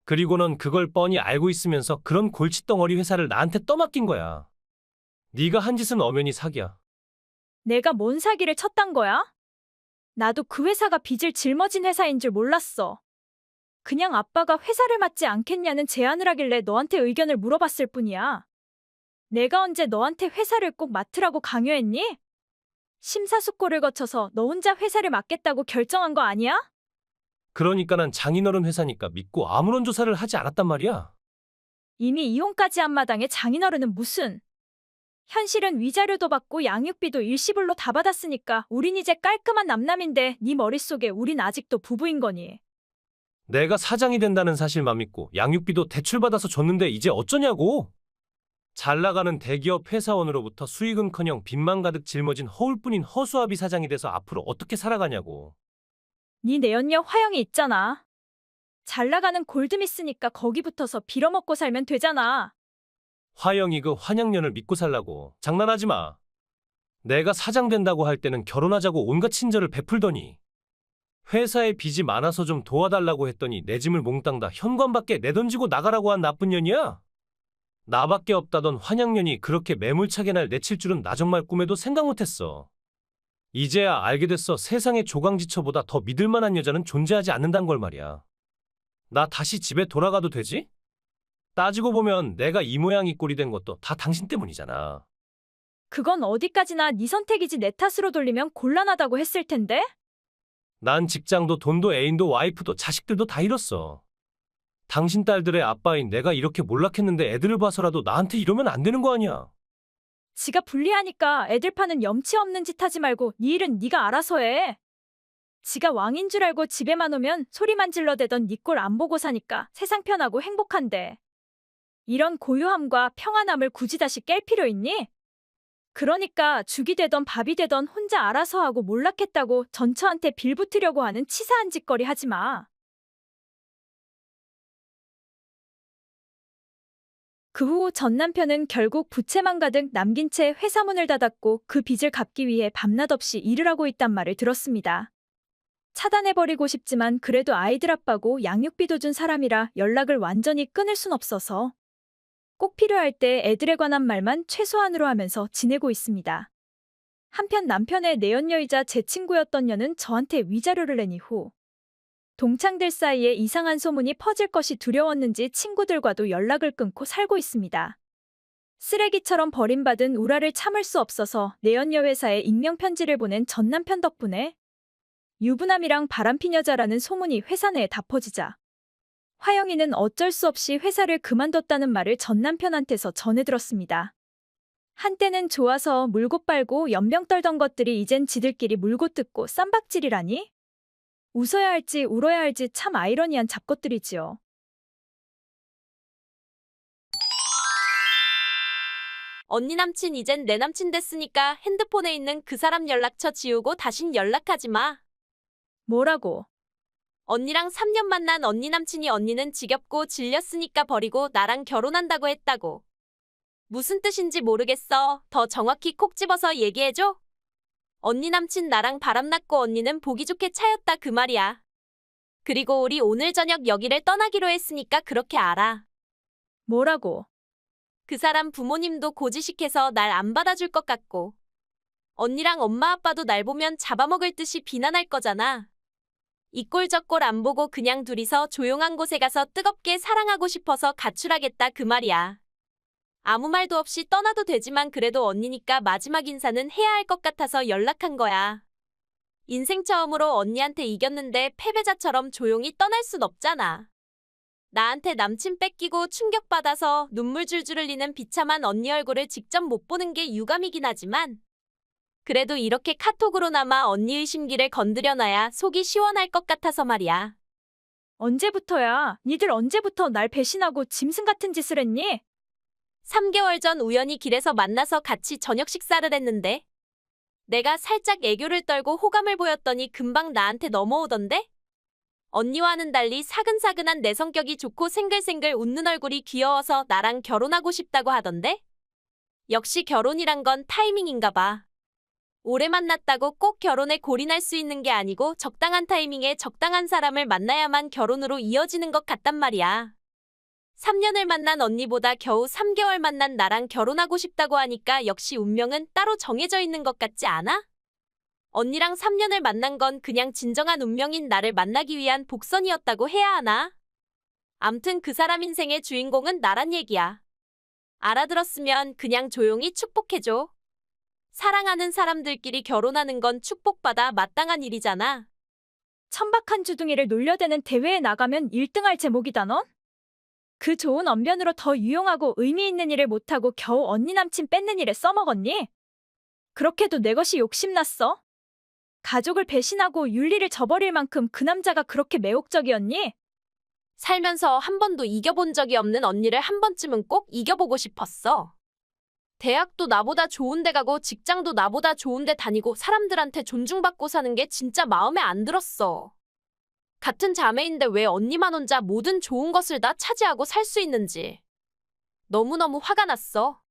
그리고 넌 그걸 뻔히 알고 있으면서 그런 골칫덩어리 회사를 나한테 떠맡긴 거야. 네가 한 짓은 엄연히 사기야. 내가 뭔 사기를 쳤단 거야? 나도 그 회사가 빚을 짊어진 회사인 줄 몰랐어. 그냥 아빠가 회사를 맡지 않겠냐는 제안을 하길래 너한테 의견을 물어봤을 뿐이야. 내가 언제 너한테 회사를 꼭 맡으라고 강요했니? 심사숙고를 거쳐서 너 혼자 회사를 맡겠다고 결정한 거 아니야? 그러니까 난 장인어른 회사니까 믿고 아무런 조사를 하지 않았단 말이야. 이미 이혼까지 한 마당에 장인어른은 무슨. 현실은 위자료도 받고 양육비도 일시불로 다 받았으니까 우린 이제 깔끔한 남남인데 네 머릿속에 우린 아직도 부부인 거니. 내가 사장이 된다는 사실만 믿고 양육비도 대출받아서 줬는데 이제 어쩌냐고. 잘 나가는 대기업 회사원으로부터 수익은커녕 빚만 가득 짊어진 허울뿐인 허수아비 사장이 돼서 앞으로 어떻게 살아가냐고. 네 내연녀 화영이 있잖아. 잘 나가는 골드미스니까 거기 붙어서 빌어먹고 살면 되잖아. 화영이 그 환양년을 믿고 살라고. 장난하지 마. 내가 사장 된다고 할 때는 결혼하자고 온갖 친절을 베풀더니 회사에 빚이 많아서 좀 도와달라고 했더니 내 짐을 몽땅 다 현관밖에 내던지고 나가라고 한 나쁜 년이야? 나밖에 없다던 환양년이 그렇게 매몰차게 날 내칠 줄은 나 정말 꿈에도 생각 못했어. 이제야 알게 됐어. 세상에 조강지처보다 더 믿을 만한 여자는 존재하지 않는단 걸 말이야. 나 다시 집에 돌아가도 되지? 따지고 보면 내가 이 모양 이 꼴이 된 것도 다 당신 때문이잖아. 그건 어디까지나 네 선택이지 내 탓으로 돌리면 곤란하다고 했을 텐데? 난 직장도 돈도 애인도 와이프도 자식들도 다 잃었어. 당신 딸들의 아빠인 내가 이렇게 몰락했는데 애들을 봐서라도 나한테 이러면 안 되는 거 아니야. 지가 불리하니까 애들 파는 염치 없는 짓 하지 말고 네 일은 네가 알아서 해. 지가 왕인 줄 알고 집에만 오면 소리만 질러대던 네 꼴 안 보고 사니까 세상 편하고 행복한데. 이런 고요함과 평안함을 굳이 다시 깰 필요 있니? 그러니까 죽이 되던 밥이 되던 혼자 알아서 하고 몰락했다고 전처한테 빌붙으려고 하는 치사한 짓거리 하지 마. 그 후 전 남편은 결국 부채만 가득 남긴 채 회사 문을 닫았고 그 빚을 갚기 위해 밤낮 없이 일을 하고 있단 말을 들었습니다. 차단해버리고 싶지만 그래도 아이들 아빠고 양육비도 준 사람이라 연락을 완전히 끊을 순 없어서 꼭 필요할 때 애들에 관한 말만 최소한으로 하면서 지내고 있습니다. 한편 남편의 내연녀이자 제 친구였던 년은 저한테 위자료를 낸 이후 동창들 사이에 이상한 소문이 퍼질 것이 두려웠는지 친구들과도 연락을 끊고 살고 있습니다. 쓰레기처럼 버림받은 우라를 참을 수 없어서 내연녀 회사에 익명편지를 보낸 전 남편 덕분에 유부남이랑 바람핀 여자라는 소문이 회사 내에 다 퍼지자 화영이는 어쩔 수 없이 회사를 그만뒀다는 말을 전 남편한테서 전해 들었습니다. 한때는 좋아서 물고 빨고 연병 떨던 것들이 이젠 지들끼리 물고 뜯고 쌈박질이라니? 웃어야 할지 울어야 할지 참 아이러니한 잡것들이지요. 언니 남친 이젠 내 남친 됐으니까 핸드폰에 있는 그 사람 연락처 지우고 다신 연락하지 마. 뭐라고? 언니랑 3년 만난 언니 남친이 언니는 지겹고 질렸으니까 버리고 나랑 결혼한다고 했다고. 무슨 뜻인지 모르겠어. 더 정확히 콕 집어서 얘기해줘. 언니 남친 나랑 바람났고 언니는 보기 좋게 차였다 그 말이야. 그리고 우리 오늘 저녁 여기를 떠나기로 했으니까 그렇게 알아. 뭐라고? 그 사람 부모님도 고지식해서 날 안 받아줄 것 같고. 언니랑 엄마 아빠도 날 보면 잡아먹을 듯이 비난할 거잖아. 이 꼴 저 꼴 안 보고 그냥 둘이서 조용한 곳에 가서 뜨겁게 사랑하고 싶어서 가출하겠다 그 말이야. 아무 말도 없이 떠나도 되지만 그래도 언니니까 마지막 인사는 해야 할 것 같아서 연락한 거야. 인생 처음으로 언니한테 이겼는데 패배자처럼 조용히 떠날 순 없잖아. 나한테 남친 뺏기고 충격받아서 눈물 줄줄 흘리는 비참한 언니 얼굴을 직접 못 보는 게 유감이긴 하지만 그래도 이렇게 카톡으로나마 언니의 심기를 건드려놔야 속이 시원할 것 같아서 말이야. 언제부터야? 니들 언제부터 날 배신하고 짐승 같은 짓을 했니? 3개월 전 우연히 길에서 만나서 같이 저녁 식사를 했는데 내가 살짝 애교를 떨고 호감을 보였더니 금방 나한테 넘어오던데? 언니와는 달리 사근사근한 내 성격이 좋고 생글생글 웃는 얼굴이 귀여워서 나랑 결혼하고 싶다고 하던데? 역시 결혼이란 건 타이밍인가 봐. 오래 만났다고 꼭 결혼에 골인할 수 있는 게 아니고 적당한 타이밍에 적당한 사람을 만나야만 결혼으로 이어지는 것 같단 말이야. 3년을 만난 언니보다 겨우 3개월 만난 나랑 결혼하고 싶다고 하니까 역시 운명은 따로 정해져 있는 것 같지 않아? 언니랑 3년을 만난 건 그냥 진정한 운명인 나를 만나기 위한 복선이었다고 해야 하나? 암튼 그 사람 인생의 주인공은 나란 얘기야. 알아들었으면 그냥 조용히 축복해줘. 사랑하는 사람들끼리 결혼하는 건 축복받아 마땅한 일이잖아. 천박한 주둥이를 놀려대는 대회에 나가면 1등할 제목이다 넌? 그 좋은 언변으로 더 유용하고 의미 있는 일을 못하고 겨우 언니 남친 뺏는 일에 써먹었니? 그렇게도 내 것이 욕심났어? 가족을 배신하고 윤리를 저버릴 만큼 그 남자가 그렇게 매혹적이었니? 살면서 한 번도 이겨본 적이 없는 언니를 한 번쯤은 꼭 이겨보고 싶었어. 대학도 나보다 좋은 데 가고 직장도 나보다 좋은 데 다니고 사람들한테 존중받고 사는 게 진짜 마음에 안 들었어. 같은 자매인데 왜 언니만 혼자 모든 좋은 것을 다 차지하고 살 수 있는지. 너무너무 화가 났어.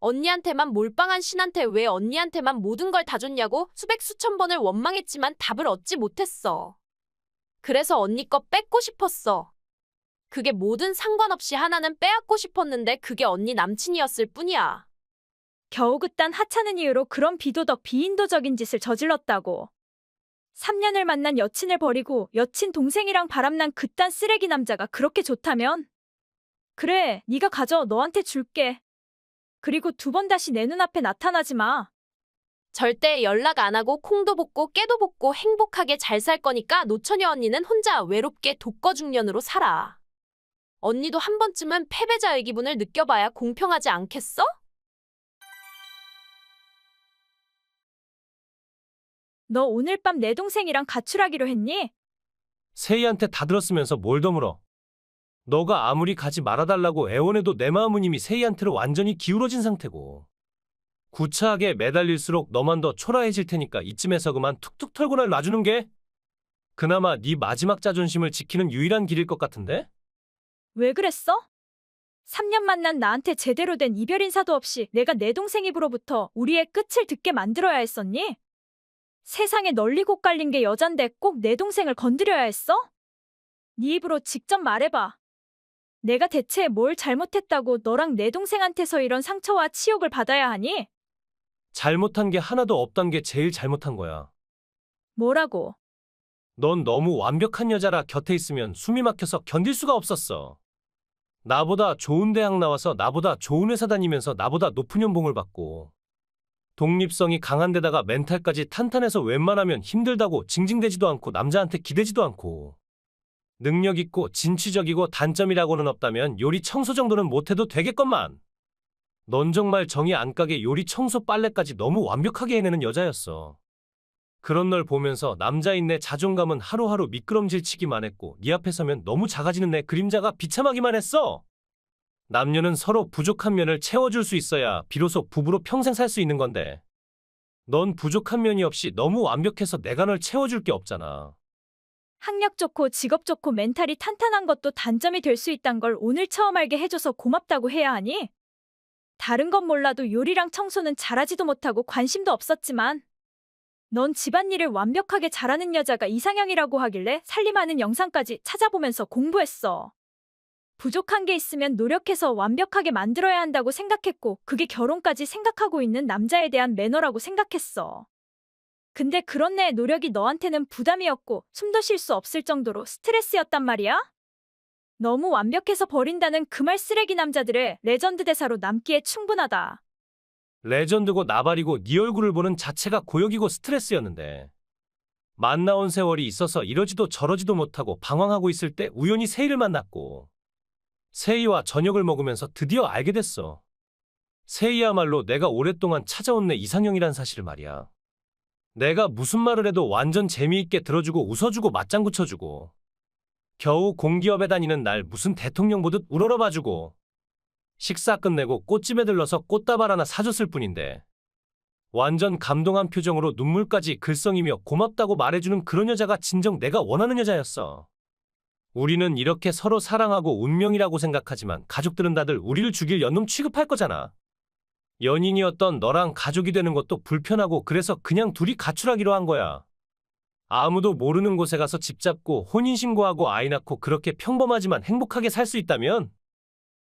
언니한테만 몰빵한 신한테 왜 언니한테만 모든 걸 다 줬냐고 수백 수천 번을 원망했지만 답을 얻지 못했어. 그래서 언니 거 뺏고 싶었어. 그게 뭐든 상관없이 하나는 빼앗고 싶었는데 그게 언니 남친이었을 뿐이야. 겨우 그딴 하찮은 이유로 그런 비도덕 비인도적인 짓을 저질렀다고. 3년을 만난 여친을 버리고 여친 동생이랑 바람난 그딴 쓰레기 남자가 그렇게 좋다면? 그래, 네가 가져. 너한테 줄게. 그리고 2번 다시 내 눈앞에 나타나지 마. 절대 연락 안 하고 콩도 볶고 깨도 볶고 행복하게 잘 살 거니까 노처녀 언니는 혼자 외롭게 독거중년으로 살아. 언니도 한 번쯤은 패배자의 기분을 느껴봐야 공평하지 않겠어? 너 오늘 밤 내 동생이랑 가출하기로 했니? 세희한테 다 들었으면서 뭘 더 물어. 너가 아무리 가지 말아달라고 애원해도 내 마음은 이미 세희한테로 완전히 기울어진 상태고. 구차하게 매달릴수록 너만 더 초라해질 테니까 이쯤에서 그만 툭툭 털고 날 놔주는 게 그나마 네 마지막 자존심을 지키는 유일한 길일 것 같은데? 왜 그랬어? 3년 만난 나한테 제대로 된 이별 인사도 없이 내가 내 동생 입으로부터 우리의 끝을 듣게 만들어야 했었니? 세상에 널리고 깔린 게 여잔데 꼭 내 동생을 건드려야 했어? 네 입으로 직접 말해봐. 내가 대체 뭘 잘못했다고 너랑 내 동생한테서 이런 상처와 치욕을 받아야 하니? 잘못한 게 하나도 없단 게 제일 잘못한 거야. 뭐라고? 넌 너무 완벽한 여자라 곁에 있으면 숨이 막혀서 견딜 수가 없었어. 나보다 좋은 대학 나와서 나보다 좋은 회사 다니면서 나보다 높은 연봉을 받고 독립성이 강한 데다가 멘탈까지 탄탄해서 웬만하면 힘들다고 징징대지도 않고 남자한테 기대지도 않고 능력 있고 진취적이고 단점이라고는 없다면 요리 청소 정도는 못해도 되겠건만. 넌 정말 정이 안 가게 요리 청소 빨래까지 너무 완벽하게 해내는 여자였어. 그런 널 보면서 남자인 내 자존감은 하루하루 미끄럼질치기만 했고 네 앞에 서면 너무 작아지는 내 그림자가 비참하기만 했어. 남녀는 서로 부족한 면을 채워줄 수 있어야 비로소 부부로 평생 살 수 있는 건데 넌 부족한 면이 없이 너무 완벽해서 내가 널 채워줄 게 없잖아. 학력 좋고 직업 좋고 멘탈이 탄탄한 것도 단점이 될 수 있단 걸 오늘 처음 알게 해줘서 고맙다고 해야 하니? 다른 건 몰라도 요리랑 청소는 잘하지도 못하고 관심도 없었지만 넌 집안일을 완벽하게 잘하는 여자가 이상형이라고 하길래 살림하는 영상까지 찾아보면서 공부했어. 부족한 게 있으면 노력해서 완벽하게 만들어야 한다고 생각했고 그게 결혼까지 생각하고 있는 남자에 대한 매너라고 생각했어. 근데 그런 내 노력이 너한테는 부담이었고 숨도 쉴 수 없을 정도로 스트레스였단 말이야? 너무 완벽해서 버린다는 그 말 쓰레기 남자들의 레전드 대사로 남기에 충분하다. 레전드고 나발이고 네 얼굴을 보는 자체가 고역이고 스트레스였는데. 만나온 세월이 있어서 이러지도 저러지도 못하고 방황하고 있을 때 우연히 세희를 만났고 세희와 저녁을 먹으면서 드디어 알게 됐어. 세희야말로 내가 오랫동안 찾아온 내 이상형이란 사실을 말이야. 내가 무슨 말을 해도 완전 재미있게 들어주고 웃어주고 맞장구 쳐주고 겨우 공기업에 다니는 날 무슨 대통령 보듯 우러러봐주고 식사 끝내고 꽃집에 들러서 꽃다발 하나 사줬을 뿐인데 완전 감동한 표정으로 눈물까지 글썽이며 고맙다고 말해주는 그런 여자가 진정 내가 원하는 여자였어. 우리는 이렇게 서로 사랑하고 운명이라고 생각하지만 가족들은 다들 우리를 죽일 연놈 취급할 거잖아. 연인이었던 너랑 가족이 되는 것도 불편하고 그래서 그냥 둘이 가출하기로 한 거야. 아무도 모르는 곳에 가서 집 잡고 혼인신고하고 아이 낳고 그렇게 평범하지만 행복하게 살 수 있다면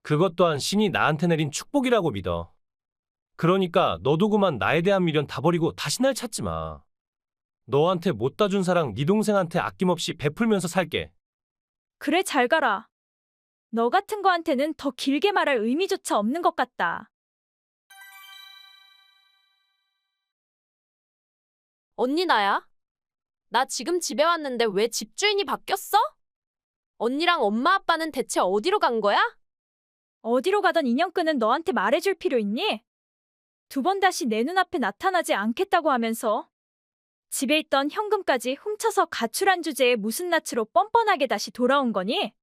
그것 또한 신이 나한테 내린 축복이라고 믿어. 그러니까 너도 그만 나에 대한 미련 다 버리고 다시 날 찾지 마. 너한테 못 다 준 사랑 네 동생한테 아낌없이 베풀면서 살게. 그래, 잘 가라. 너 같은 거한테는 더 길게 말할 의미조차 없는 것 같다. 언니 나야? 나 지금 집에 왔는데 왜 집주인이 바뀌었어? 언니랑 엄마 아빠는 대체 어디로 간 거야? 어디로 가던 인연끈은 너한테 말해줄 필요 있니? 두 번 다시 내 눈앞에 나타나지 않겠다고 하면서 집에 있던 현금까지 훔쳐서 가출한 주제에 무슨 낯으로 뻔뻔하게 다시 돌아온 거니?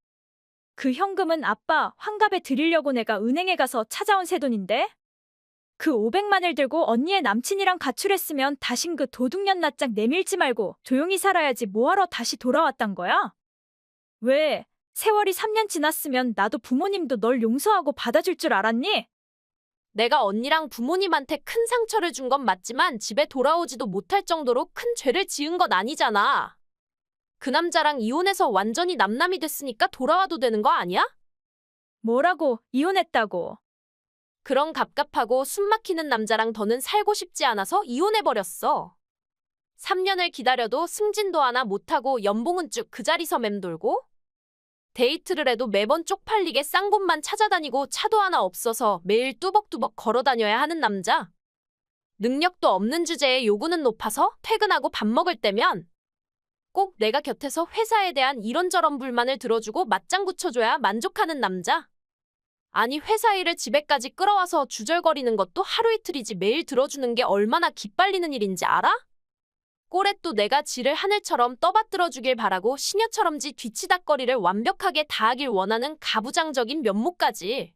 그 현금은 아빠 환갑에 드리려고 내가 은행에 가서 찾아온 새돈인데? 그 500만을 들고 언니의 남친이랑 가출했으면 다신 그 도둑년 낯짝 내밀지 말고 조용히 살아야지 뭐하러 다시 돌아왔단 거야? 왜? 세월이 3년 지났으면 나도 부모님도 널 용서하고 받아줄 줄 알았니? 내가 언니랑 부모님한테 큰 상처를 준 건 맞지만 집에 돌아오지도 못할 정도로 큰 죄를 지은 건 아니잖아. 그 남자랑 이혼해서 완전히 남남이 됐으니까 돌아와도 되는 거 아니야? 뭐라고? 이혼했다고? 그런 갑갑하고 숨막히는 남자랑 더는 살고 싶지 않아서 이혼해버렸어. 3년을 기다려도 승진도 하나 못하고 연봉은 쭉 그 자리서 맴돌고 데이트를 해도 매번 쪽팔리게 싼 곳만 찾아다니고 차도 하나 없어서 매일 뚜벅뚜벅 걸어다녀야 하는 남자. 능력도 없는 주제에 요구는 높아서 퇴근하고 밥 먹을 때면 꼭 내가 곁에서 회사에 대한 이런저런 불만을 들어주고 맞장구 쳐줘야 만족하는 남자. 아니 회사 일을 집에까지 끌어와서 주절거리는 것도 하루 이틀이지 매일 들어주는 게 얼마나 기빨리는 일인지 알아? 꼴에 또 내가 지를 하늘처럼 떠받들어주길 바라고 시녀처럼 지 뒤치다꺼리를 완벽하게 다하길 원하는 가부장적인 면모까지.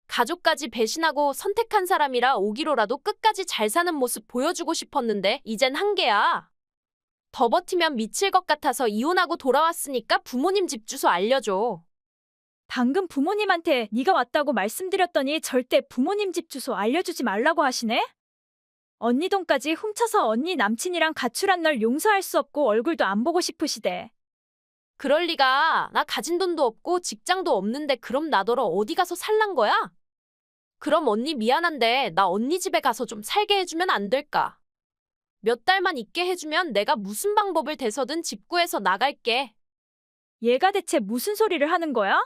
가족까지 배신하고 선택한 사람이라 오기로라도 끝까지 잘 사는 모습 보여주고 싶었는데 이젠 한계야. 더 버티면 미칠 것 같아서 이혼하고 돌아왔으니까 부모님 집 주소 알려줘. 방금 부모님한테 네가 왔다고 말씀드렸더니 절대 부모님 집 주소 알려주지 말라고 하시네? 언니 돈까지 훔쳐서 언니 남친이랑 가출한 널 용서할 수 없고 얼굴도 안 보고 싶으시대. 그럴 리가. 나 가진 돈도 없고 직장도 없는데 그럼 나더러 어디 가서 살란 거야? 그럼 언니 미안한데 나 언니 집에 가서 좀 살게 해주면 안 될까? 몇 달만 있게 해주면 내가 무슨 방법을 대서든 집 구해서 나갈게. 얘가 대체 무슨 소리를 하는 거야?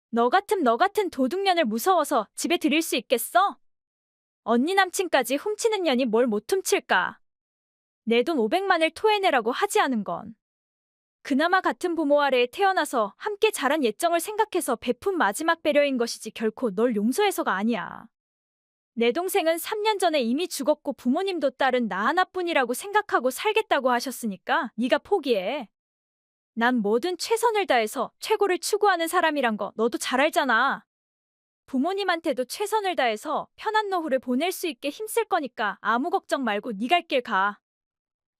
너 같은 도둑년을 무서워서 집에 들일 수 있겠어? 언니 남친까지 훔치는 년이 뭘 못 훔칠까? 내 돈 500만을 토해내라고 하지 않은 건. 그나마 같은 부모 아래에 태어나서 함께 자란 예정을 생각해서 베푼 마지막 배려인 것이지 결코 널 용서해서가 아니야. 내 동생은 3년 전에 이미 죽었고 부모님도 딸은 나 하나뿐이라고 생각하고 살겠다고 하셨으니까 네가 포기해. 난 뭐든 최선을 다해서 최고를 추구하는 사람이란 거 너도 잘 알잖아. 부모님한테도 최선을 다해서 편한 노후를 보낼 수 있게 힘쓸 거니까 아무 걱정 말고 네 갈 길 가.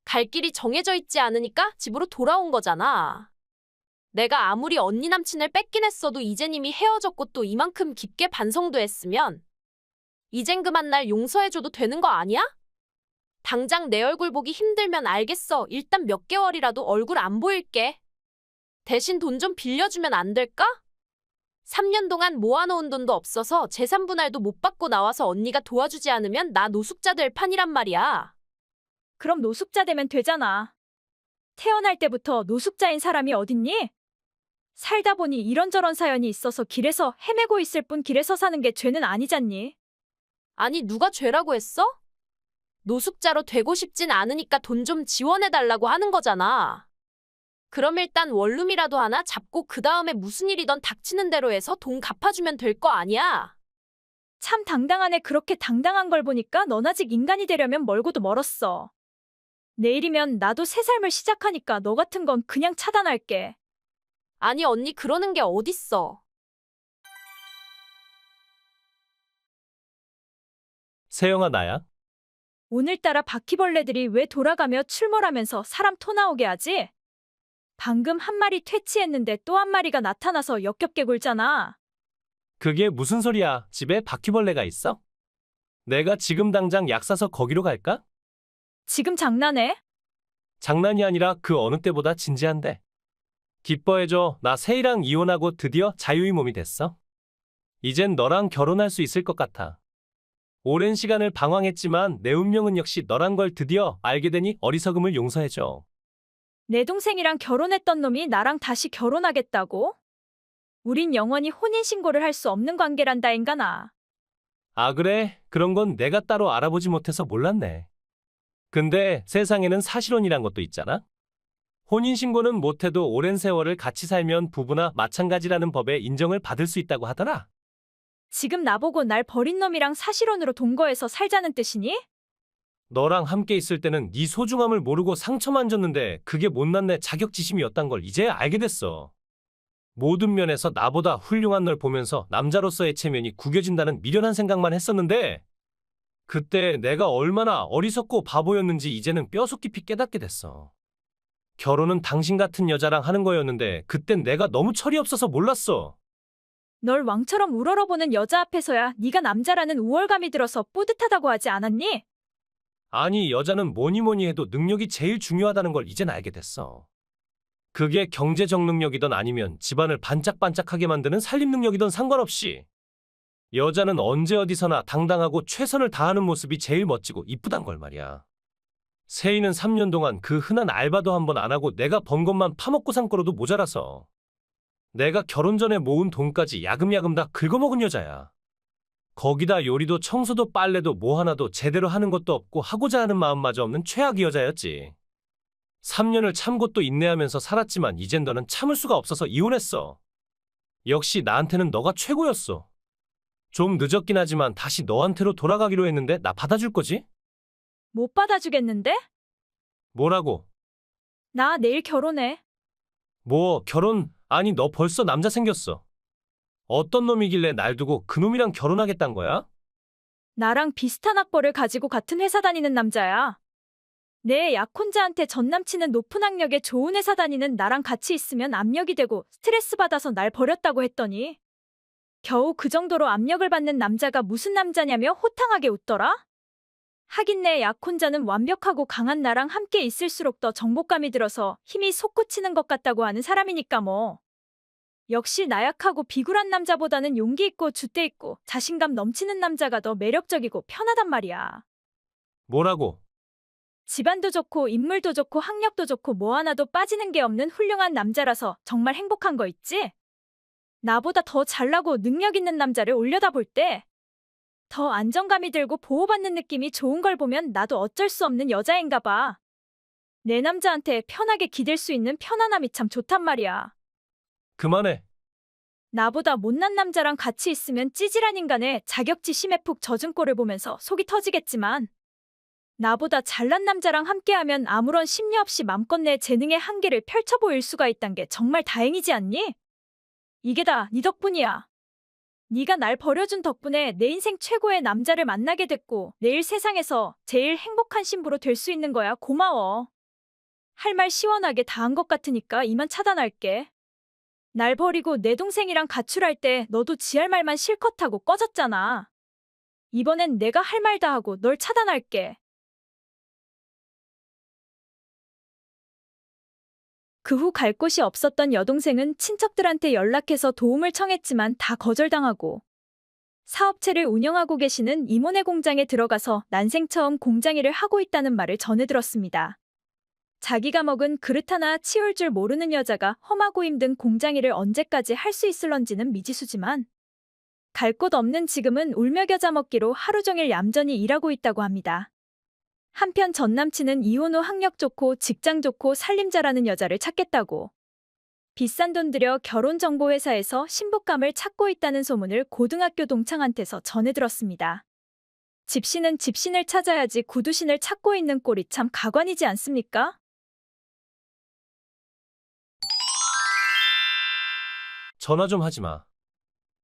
갈 길이 정해져 있지 않으니까 집으로 돌아온 거잖아. 내가 아무리 언니 남친을 뺏긴 했어도 이젠 이미 헤어졌고 또 이만큼 깊게 반성도 했으면 이젠 그만 날 용서해줘도 되는 거 아니야? 당장 내 얼굴 보기 힘들면 알겠어. 일단 몇 개월이라도 얼굴 안 보일게. 대신 돈 좀 빌려주면 안 될까? 3년 동안 모아놓은 돈도 없어서 재산 분할도 못 받고 나와서 언니가 도와주지 않으면 나 노숙자 될 판이란 말이야. 그럼 노숙자 되면 되잖아. 태어날 때부터 노숙자인 사람이 어딨니? 살다 보니 이런저런 사연이 있어서 길에서 헤매고 있을 뿐 길에서 사는 게 죄는 아니잖니. 아니, 누가 죄라고 했어? 노숙자로 되고 싶진 않으니까 돈 좀 지원해달라고 하는 거잖아. 그럼 일단 원룸이라도 하나 잡고 그 다음에 무슨 일이던 닥치는 대로 해서 돈 갚아주면 될 거 아니야. 참 당당하네. 그렇게 당당한 걸 보니까 넌 아직 인간이 되려면 멀고도 멀었어. 내일이면 나도 새 삶을 시작하니까 너 같은 건 그냥 차단할게. 아니, 언니 그러는 게 어딨어. 세영아, 나야? 오늘따라 바퀴벌레들이 왜 돌아가며 출몰하면서 사람 토 나오게 하지? 방금 한 마리 퇴치했는데 또 한 마리가 나타나서 역겹게 굴잖아. 그게 무슨 소리야? 집에 바퀴벌레가 있어? 내가 지금 당장 약 사서 거기로 갈까? 지금 장난해? 장난이 아니라 그 어느 때보다 진지한데. 기뻐해줘. 나 세희랑 이혼하고 드디어 자유의 몸이 됐어. 이젠 너랑 결혼할 수 있을 것 같아. 오랜 시간을 방황했지만 내 운명은 역시 너란 걸 드디어 알게 되니 어리석음을 용서해줘. 내 동생이랑 결혼했던 놈이 나랑 다시 결혼하겠다고? 우린 영원히 혼인신고를 할 수 없는 관계란다, 인간아. 아, 그래? 그런 건 내가 따로 알아보지 못해서 몰랐네. 근데 세상에는 사실혼이란 것도 있잖아? 혼인신고는 못해도 오랜 세월을 같이 살면 부부나 마찬가지라는 법에 인정을 받을 수 있다고 하더라. 지금 나보고 날 버린 놈이랑 사실혼으로 동거해서 살자는 뜻이니? 너랑 함께 있을 때는 네 소중함을 모르고 상처만 줬는데 그게 못난 내 자격지심이었단 걸 이제 알게 됐어. 모든 면에서 나보다 훌륭한 널 보면서 남자로서의 체면이 구겨진다는 미련한 생각만 했었는데 그때 내가 얼마나 어리석고 바보였는지 이제는 뼈속 깊이 깨닫게 됐어. 결혼은 당신 같은 여자랑 하는 거였는데 그땐 내가 너무 철이 없어서 몰랐어. 널 왕처럼 우러러보는 여자 앞에서야 네가 남자라는 우월감이 들어서 뿌듯하다고 하지 않았니? 아니, 여자는 뭐니 뭐니 해도 능력이 제일 중요하다는 걸 이젠 알게 됐어. 그게 경제적 능력이든 아니면 집안을 반짝반짝하게 만드는 살림 능력이든 상관없이 여자는 언제 어디서나 당당하고 최선을 다하는 모습이 제일 멋지고 이쁘단 걸 말이야. 세희는 3년 동안 그 흔한 알바도 한 번 안 하고 내가 번 것만 파먹고 산 거로도 모자라서 내가 결혼 전에 모은 돈까지 야금야금 다 긁어먹은 여자야. 거기다 요리도 청소도 빨래도 뭐 하나도 제대로 하는 것도 없고 하고자 하는 마음마저 없는 최악의 여자였지. 3년을 참고 또 인내하면서 살았지만 이젠 너는 참을 수가 없어서 이혼했어. 역시 나한테는 너가 최고였어. 좀 늦었긴 하지만 다시 너한테로 돌아가기로 했는데 나 받아줄 거지? 못 받아주겠는데? 뭐라고? 나 내일 결혼해. 뭐 결혼? 아니, 너 벌써 남자 생겼어. 어떤 놈이길래 날 두고 그 놈이랑 결혼하겠단 거야? 나랑 비슷한 학벌을 가지고 같은 회사 다니는 남자야. 내 약혼자한테 전남친은 높은 학력에 좋은 회사 다니는 나랑 같이 있으면 압력이 되고 스트레스 받아서 날 버렸다고 했더니 겨우 그 정도로 압력을 받는 남자가 무슨 남자냐며 호탕하게 웃더라? 하긴 내 약혼자는 완벽하고 강한 나랑 함께 있을수록 더 정복감이 들어서 힘이 솟구치는 것 같다고 하는 사람이니까 뭐. 역시 나약하고 비굴한 남자보다는 용기 있고 줏대 있고 자신감 넘치는 남자가 더 매력적이고 편하단 말이야. 뭐라고? 집안도 좋고 인물도 좋고 학력도 좋고 뭐 하나도 빠지는 게 없는 훌륭한 남자라서 정말 행복한 거 있지? 나보다 더 잘나고 능력 있는 남자를 올려다볼 때 더 안정감이 들고 보호받는 느낌이 좋은 걸 보면 나도 어쩔 수 없는 여자인가 봐. 내 남자한테 편하게 기댈 수 있는 편안함이 참 좋단 말이야. 그만해. 나보다 못난 남자랑 같이 있으면 찌질한 인간의 자격지심에 푹 젖은 꼴을 보면서 속이 터지겠지만 나보다 잘난 남자랑 함께하면 아무런 심리 없이 맘껏 내 재능의 한계를 펼쳐 보일 수가 있단 게 정말 다행이지 않니? 이게 다 네 덕분이야. 네가 날 버려준 덕분에 내 인생 최고의 남자를 만나게 됐고 내일 세상에서 제일 행복한 신부로 될 수 있는 거야. 고마워. 할 말 시원하게 다 한 것 같으니까 이만 차단할게. 날 버리고 내 동생이랑 가출할 때 너도 지 할 말만 실컷 하고 꺼졌잖아. 이번엔 내가 할 말 다 하고 널 차단할게. 그 후 갈 곳이 없었던 여동생은 친척들한테 연락해서 도움을 청했지만 다 거절당하고 사업체를 운영하고 계시는 이모네 공장에 들어가서 난생 처음 공장 일을 하고 있다는 말을 전해 들었습니다. 자기가 먹은 그릇 하나 치울 줄 모르는 여자가 험하고 힘든 공장 일을 언제까지 할 수 있을런지는 미지수지만 갈 곳 없는 지금은 울며 겨자 먹기로 하루 종일 얌전히 일하고 있다고 합니다. 한편 전 남친은 이혼 후 학력 좋고 직장 좋고 살림 잘하는 여자를 찾겠다고 비싼 돈 들여 결혼정보회사에서 신부감을 찾고 있다는 소문을 고등학교 동창한테서 전해 들었습니다. 집신은 집신을 찾아야지 구두신을 찾고 있는 꼴이 참 가관이지 않습니까? 전화 좀 하지 마.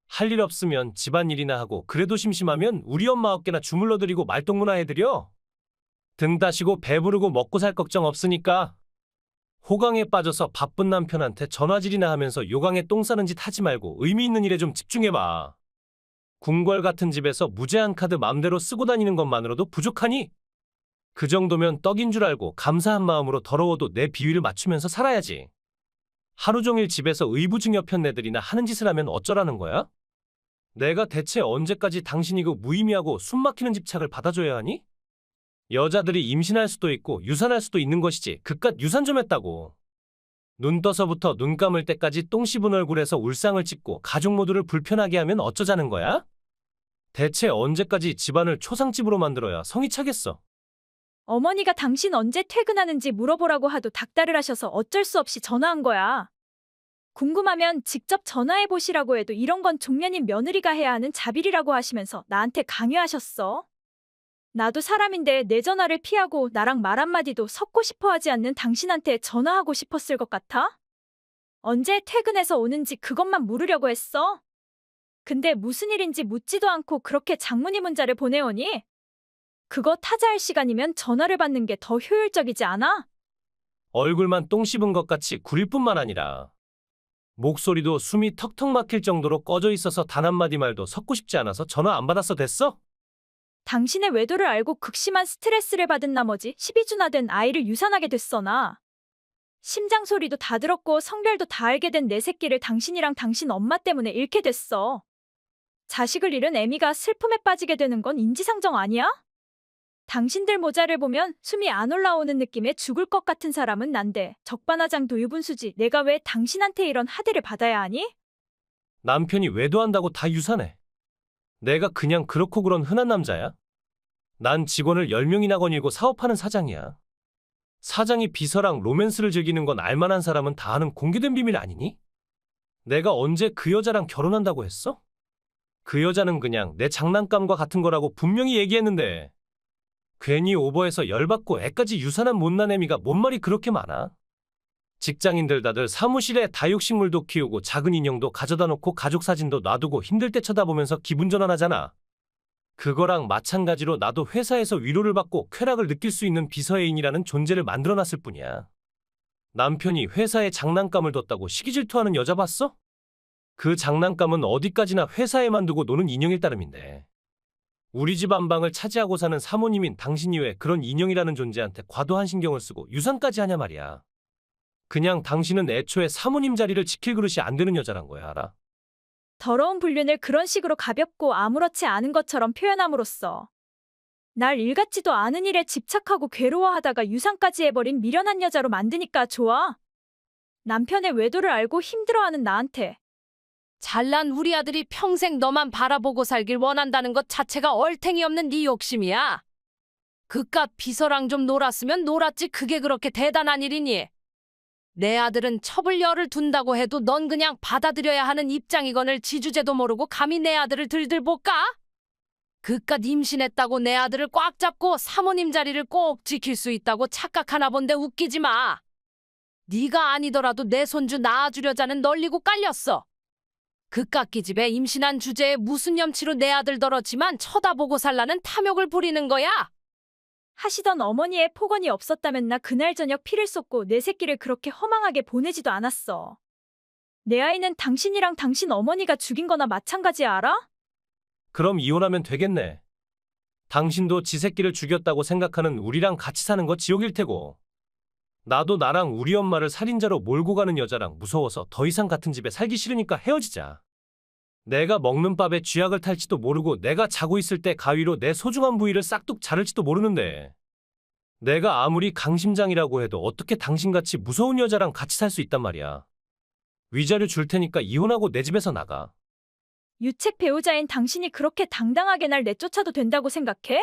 할 일 없으면 집안일이나 하고 그래도 심심하면 우리 엄마 어깨나 주물러드리고 말동무나 해드려. 등 다시고 배부르고 먹고 살 걱정 없으니까. 호강에 빠져서 바쁜 남편한테 전화질이나 하면서 요강에 똥 싸는 짓 하지 말고 의미 있는 일에 좀 집중해봐. 궁궐 같은 집에서 무제한 카드 맘대로 쓰고 다니는 것만으로도 부족하니? 그 정도면 떡인 줄 알고 감사한 마음으로 더러워도 내 비위를 맞추면서 살아야지. 하루 종일 집에서 의부증여편 내들이나 하는 짓을 하면 어쩌라는 거야? 내가 대체 언제까지 당신이 그 무의미하고 숨막히는 집착을 받아줘야 하니? 여자들이 임신할 수도 있고 유산할 수도 있는 것이지 그깟 유산 좀 했다고. 눈 떠서부터 눈 감을 때까지 똥 씹은 얼굴에서 울상을 찍고 가족 모두를 불편하게 하면 어쩌자는 거야? 대체 언제까지 집안을 초상집으로 만들어야 성이 차겠어? 어머니가 당신 언제 퇴근하는지 물어보라고 하도 닥달을 하셔서 어쩔 수 없이 전화한 거야. 궁금하면 직접 전화해 보시라고 해도 이런 건 종년인 며느리가 해야 하는 자비리라고 하시면서 나한테 강요하셨어. 나도 사람인데 내 전화를 피하고 나랑 말 한마디도 섞고 싶어 하지 않는 당신한테 전화하고 싶었을 것 같아? 언제 퇴근해서 오는지 그것만 물으려고 했어. 근데 무슨 일인지 묻지도 않고 그렇게 장문의 문자를 보내오니? 그거 타자할 시간이면 전화를 받는 게 더 효율적이지 않아? 얼굴만 똥 씹은 것 같이 구릴 뿐만 아니라 목소리도 숨이 턱턱 막힐 정도로 꺼져 있어서 단 한마디 말도 섞고 싶지 않아서 전화 안 받았어 됐어? 당신의 외도를 알고 극심한 스트레스를 받은 나머지 12주나 된 아이를 유산하게 됐어 나. 심장 소리도 다 들었고 성별도 다 알게 된 내 새끼를 당신이랑 당신 엄마 때문에 잃게 됐어. 자식을 잃은 애미가 슬픔에 빠지게 되는 건 인지상정 아니야? 당신들 모자를 보면 숨이 안 올라오는 느낌에 죽을 것 같은 사람은 난데 적반하장도 유분수지 내가 왜 당신한테 이런 하대를 받아야 하니? 남편이 외도한다고 다 유산해. 내가 그냥 그렇고 그런 흔한 남자야? 난 직원을 10명이나 거닐고 사업하는 사장이야. 사장이 비서랑 로맨스를 즐기는 건 알만한 사람은 다 아는 공개된 비밀 아니니? 내가 언제 그 여자랑 결혼한다고 했어? 그 여자는 그냥 내 장난감과 같은 거라고 분명히 얘기했는데 괜히 오버해서 열받고 애까지 유산한 못난 애미가 뭔 말이 그렇게 많아? 직장인들 다들 사무실에 다육식물도 키우고 작은 인형도 가져다 놓고 가족 사진도 놔두고 힘들 때 쳐다보면서 기분 전환하잖아. 그거랑 마찬가지로 나도 회사에서 위로를 받고 쾌락을 느낄 수 있는 비서애인이라는 존재를 만들어놨을 뿐이야. 남편이 회사에 장난감을 뒀다고 시기 질투하는 여자 봤어? 그 장난감은 어디까지나 회사에만 두고 노는 인형일 따름인데. 우리 집 안방을 차지하고 사는 사모님인 당신이 왜 그런 인형이라는 존재한테 과도한 신경을 쓰고 유산까지 하냐 말이야. 그냥 당신은 애초에 사모님 자리를 지킬 그릇이 안 되는 여자란 거야, 알아? 더러운 불륜을 그런 식으로 가볍고 아무렇지 않은 것처럼 표현함으로써 날 일 같지도 않은 일에 집착하고 괴로워하다가 유산까지 해버린 미련한 여자로 만드니까 좋아. 남편의 외도를 알고 힘들어하는 나한테 잘난 우리 아들이 평생 너만 바라보고 살길 원한다는 것 자체가 얼탱이 없는 네 욕심이야. 그깟 비서랑 좀 놀았으면 놀았지 그게 그렇게 대단한 일이니? 내 아들은 첩을 열을 둔다고 해도 넌 그냥 받아들여야 하는 입장이거늘 지주제도 모르고 감히 내 아들을 들들 볶아? 그깟 임신했다고 내 아들을 꽉 잡고 사모님 자리를 꼭 지킬 수 있다고 착각하나 본데 웃기지 마. 네가 아니더라도 내 손주 낳아주려자는 널리고 깔렸어. 그깟 집에 임신한 주제에 무슨 염치로 내 아들 덜었지만 쳐다보고 살라는 탐욕을 부리는 거야? 하시던 어머니의 폭언이 없었다면 나 그날 저녁 피를 쏟고 내 새끼를 그렇게 허망하게 보내지도 않았어. 내 아이는 당신이랑 당신 어머니가 죽인 거나 마찬가지야 알아? 그럼 이혼하면 되겠네. 당신도 지 새끼를 죽였다고 생각하는 우리랑 같이 사는 거 지옥일 테고. 나도 나랑 우리 엄마를 살인자로 몰고 가는 여자랑 무서워서 더 이상 같은 집에 살기 싫으니까 헤어지자. 내가 먹는 밥에 쥐약을 탈지도 모르고 내가 자고 있을 때 가위로 내 소중한 부위를 싹둑 자를지도 모르는데 내가 아무리 강심장이라고 해도 어떻게 당신같이 무서운 여자랑 같이 살 수 있단 말이야. 위자료 줄 테니까 이혼하고 내 집에서 나가. 유책 배우자인 당신이 그렇게 당당하게 날 내쫓아도 된다고 생각해?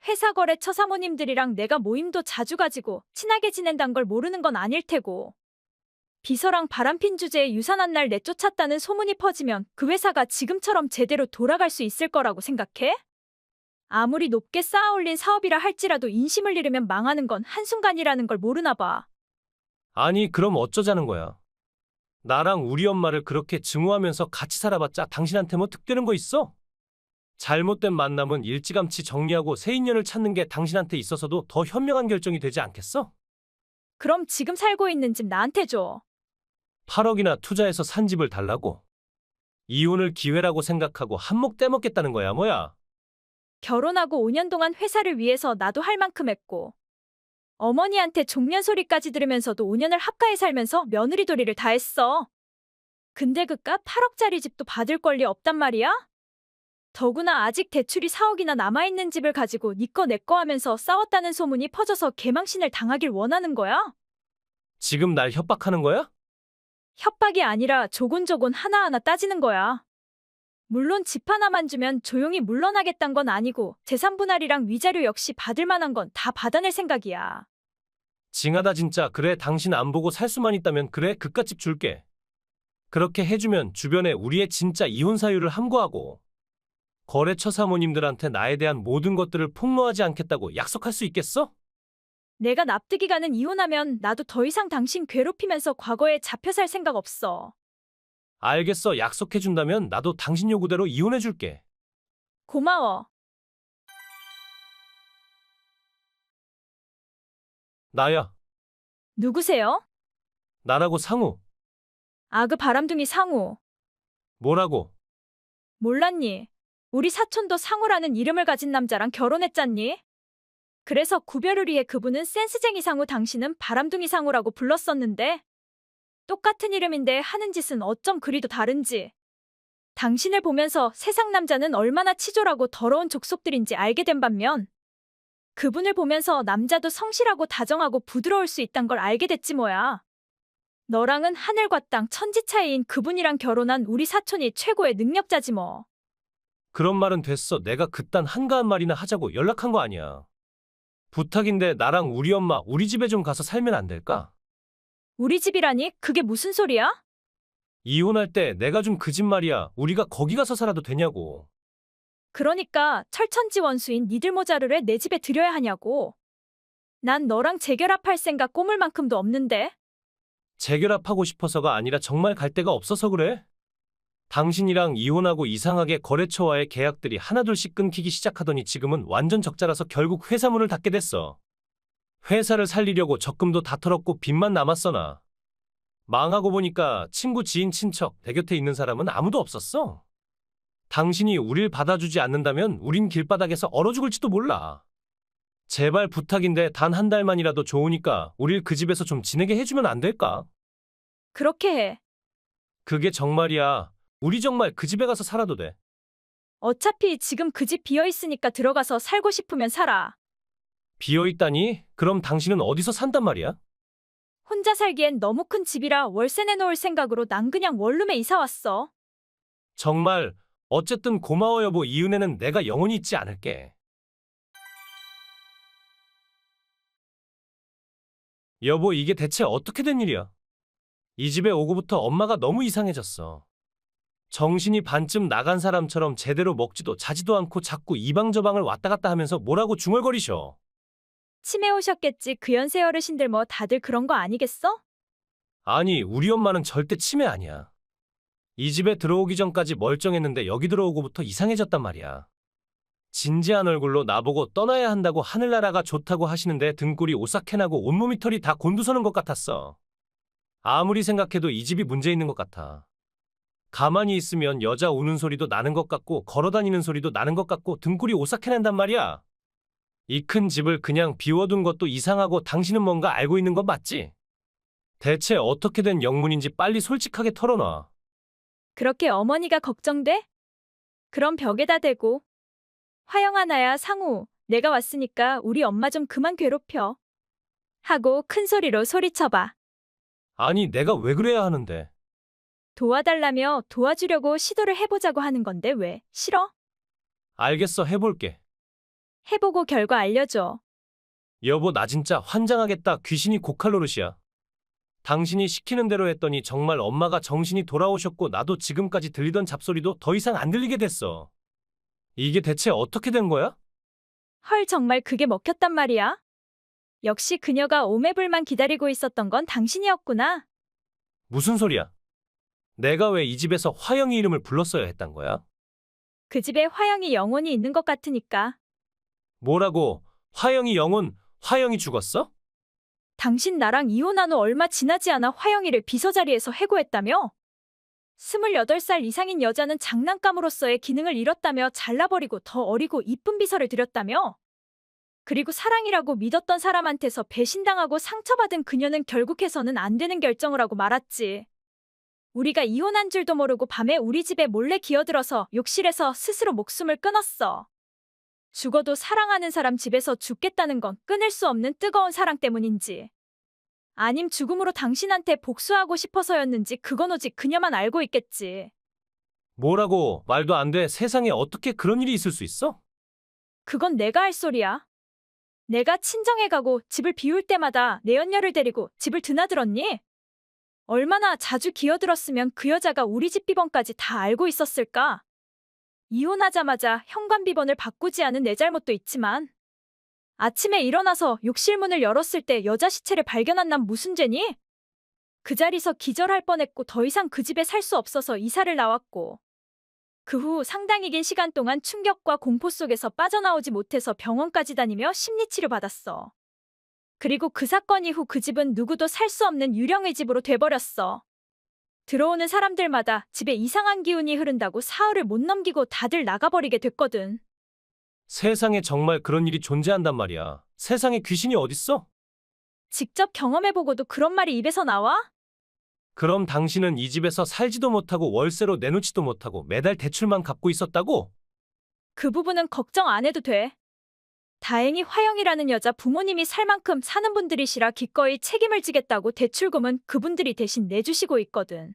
회사 거래처 사모님들이랑 내가 모임도 자주 가지고 친하게 지낸단 걸 모르는 건 아닐 테고. 비서랑 바람핀 주제에 유산한 날 내쫓았다는 소문이 퍼지면 그 회사가 지금처럼 제대로 돌아갈 수 있을 거라고 생각해? 아무리 높게 쌓아올린 사업이라 할지라도 인심을 잃으면 망하는 건 한순간이라는 걸 모르나 봐. 아니, 그럼 어쩌자는 거야? 나랑 우리 엄마를 그렇게 증오하면서 같이 살아봤자 당신한테 뭐 득되는 거 있어? 잘못된 만남은 일찌감치 정리하고 새 인연을 찾는 게 당신한테 있어서도 더 현명한 결정이 되지 않겠어? 그럼 지금 살고 있는 집 나한테 줘. 8억이나 투자해서 산 집을 달라고? 이혼을 기회라고 생각하고 한몫 떼먹겠다는 거야, 뭐야? 결혼하고 5년 동안 회사를 위해서 나도 할 만큼 했고. 어머니한테 종년 소리까지 들으면서도 5년을 합가해 살면서 며느리 도리를 다 했어. 근데 그깟 8억짜리 집도 받을 권리 없단 말이야? 더구나 아직 대출이 4억이나 남아있는 집을 가지고 니 거 내 거 하면서 싸웠다는 소문이 퍼져서 개망신을 당하길 원하는 거야? 지금 날 협박하는 거야? 협박이 아니라 조곤조곤 하나하나 따지는 거야. 물론 집 하나만 주면 조용히 물러나겠단 건 아니고 재산 분할이랑 위자료 역시 받을 만한 건 다 받아낼 생각이야. 징하다 진짜. 그래, 당신 안 보고 살 수만 있다면 그래, 그깟 집 줄게. 그렇게 해주면 주변에 우리의 진짜 이혼 사유를 함구하고 거래처 사모님들한테 나에 대한 모든 것들을 폭로하지 않겠다고 약속할 수 있겠어? 내가 납득이 가는 이혼하면 나도 더 이상 당신 괴롭히면서 과거에 잡혀 살 생각 없어. 알겠어. 약속해준다면 나도 당신 요구대로 이혼해줄게. 고마워. 나야. 누구세요? 나라고. 상우. 그 바람둥이 상우. 뭐라고? 몰랐니? 우리 사촌도 상우라는 이름을 가진 남자랑 결혼했잖니? 그래서 구별을 위해 그분은 센스쟁이 상우, 당신은 바람둥이 상우라고 불렀었는데 똑같은 이름인데 하는 짓은 어쩜 그리도 다른지. 당신을 보면서 세상 남자는 얼마나 치졸하고 더러운 족속들인지 알게 된 반면 그분을 보면서 남자도 성실하고 다정하고 부드러울 수 있단 걸 알게 됐지 뭐야. 너랑은 하늘과 땅 천지 차이인 그분이랑 결혼한 우리 사촌이 최고의 능력자지 뭐. 그런 말은 됐어. 내가 그딴 한가한 말이나 하자고 연락한 거 아니야. 부탁인데 나랑 우리 엄마 우리 집에 좀 가서 살면 안 될까? 우리 집이라니? 그게 무슨 소리야? 이혼할 때 내가 준 그 집 말이야. 우리가 거기 가서 살아도 되냐고. 그러니까 철천지 원수인 니들 모자를 왜 내 집에 들여야 하냐고. 난 너랑 재결합할 생각 꼬물 만큼도 없는데. 재결합하고 싶어서가 아니라 정말 갈 데가 없어서 그래. 당신이랑 이혼하고 이상하게 거래처와의 계약들이 하나둘씩 끊기기 시작하더니 지금은 완전 적자라서 결국 회사 문을 닫게 됐어. 회사를 살리려고 적금도 다 털었고 빚만 남았어 나. 망하고 보니까 친구, 지인, 친척, 내 곁에 있는 사람은 아무도 없었어. 당신이 우릴 받아주지 않는다면 우린 길바닥에서 얼어 죽을지도 몰라. 제발 부탁인데 단 한 달만이라도 좋으니까 우릴 그 집에서 좀 지내게 해주면 안 될까? 그렇게 해. 그게 정말이야. 우리 정말 그 집에 가서 살아도 돼. 어차피 지금 그 집 비어있으니까 들어가서 살고 싶으면 살아. 비어있다니? 그럼 당신은 어디서 산단 말이야? 혼자 살기엔 너무 큰 집이라 월세 내놓을 생각으로 난 그냥 원룸에 이사 왔어. 정말 어쨌든 고마워 여보. 이 은혜는 내가 영원히 잊지 않을게. 여보, 이게 대체 어떻게 된 일이야? 이 집에 오고부터 엄마가 너무 이상해졌어. 정신이 반쯤 나간 사람처럼 제대로 먹지도 자지도 않고 자꾸 이 방 저 방을 왔다 갔다 하면서 뭐라고 중얼거리셔. 치매 오셨겠지. 그 연세 어르신들 뭐 다들 그런 거 아니겠어? 아니, 우리 엄마는 절대 치매 아니야. 이 집에 들어오기 전까지 멀쩡했는데 여기 들어오고부터 이상해졌단 말이야. 진지한 얼굴로 나보고 떠나야 한다고 하늘나라가 좋다고 하시는데 등골이 오싹해나고 온몸이 털이 다 곤두서는 것 같았어. 아무리 생각해도 이 집이 문제 있는 것 같아. 가만히 있으면 여자 우는 소리도 나는 것 같고 걸어다니는 소리도 나는 것 같고 등골이 오싹해낸단 말이야. 이 큰 집을 그냥 비워둔 것도 이상하고 당신은 뭔가 알고 있는 거 맞지? 대체 어떻게 된 영문인지 빨리 솔직하게 털어놔. 그렇게 어머니가 걱정돼? 그럼 벽에다 대고. 화영아, 나야 상우. 내가 왔으니까 우리 엄마 좀 그만 괴롭혀. 하고 큰 소리로 소리쳐봐. 아니, 내가 왜 그래야 하는데? 도와달라며 도와주려고 시도를 해보자고 하는 건데 왜 싫어? 알겠어, 해볼게. 해보고 결과 알려줘. 여보, 나 진짜 환장하겠다. 귀신이 고칼로르시야. 당신이 시키는 대로 했더니 정말 엄마가 정신이 돌아오셨고 나도 지금까지 들리던 잡소리도 더 이상 안 들리게 됐어. 이게 대체 어떻게 된 거야? 헐, 정말 그게 먹혔단 말이야? 역시 그녀가 오매불만 기다리고 있었던 건 당신이었구나. 무슨 소리야? 내가 왜 이 집에서 화영이 이름을 불렀어야 했단 거야? 그 집에 화영이 영혼이 있는 것 같으니까. 뭐라고? 화영이 영혼, 화영이 죽었어? 당신 나랑 이혼한 후 얼마 지나지 않아 화영이를 비서자리에서 해고했다며? 28살 이상인 여자는 장난감으로서의 기능을 잃었다며 잘라버리고 더 어리고 이쁜 비서를 들였다며? 그리고 사랑이라고 믿었던 사람한테서 배신당하고 상처받은 그녀는 결국 해서는 안 되는 결정을 하고 말았지. 우리가 이혼한 줄도 모르고 밤에 우리 집에 몰래 기어들어서 욕실에서 스스로 목숨을 끊었어. 죽어도 사랑하는 사람 집에서 죽겠다는 건 끊을 수 없는 뜨거운 사랑 때문인지, 아님 죽음으로 당신한테 복수하고 싶어서였는지 그건 오직 그녀만 알고 있겠지. 뭐라고? 말도 안 돼. 세상에 어떻게 그런 일이 있을 수 있어? 그건 내가 할 소리야. 내가 친정에 가고 집을 비울 때마다 내연녀를 데리고 집을 드나들었니? 얼마나 자주 기어들었으면 그 여자가 우리 집 비번까지 다 알고 있었을까? 이혼하자마자 현관 비번을 바꾸지 않은 내 잘못도 있지만, 아침에 일어나서 욕실 문을 열었을 때 여자 시체를 발견한 난 무슨 죄니? 그 자리서 기절할 뻔했고 더 이상 그 집에 살 수 없어서 이사를 나왔고, 그 후 상당히 긴 시간 동안 충격과 공포 속에서 빠져나오지 못해서 병원까지 다니며 심리치료 받았어. 그리고 그 사건 이후 그 집은 누구도 살 수 없는 유령의 집으로 돼버렸어. 들어오는 사람들마다 집에 이상한 기운이 흐른다고 사흘을 못 넘기고 다들 나가버리게 됐거든. 세상에 정말 그런 일이 존재한단 말이야. 세상에 귀신이 어딨어? 직접 경험해보고도 그런 말이 입에서 나와? 그럼 당신은 이 집에서 살지도 못하고 월세로 내놓지도 못하고 매달 대출만 갚고 있었다고? 그 부분은 걱정 안 해도 돼. 다행히 화영이라는 여자 부모님이 살 만큼 사는 분들이시라 기꺼이 책임을 지겠다고 대출금은 그분들이 대신 내주시고 있거든.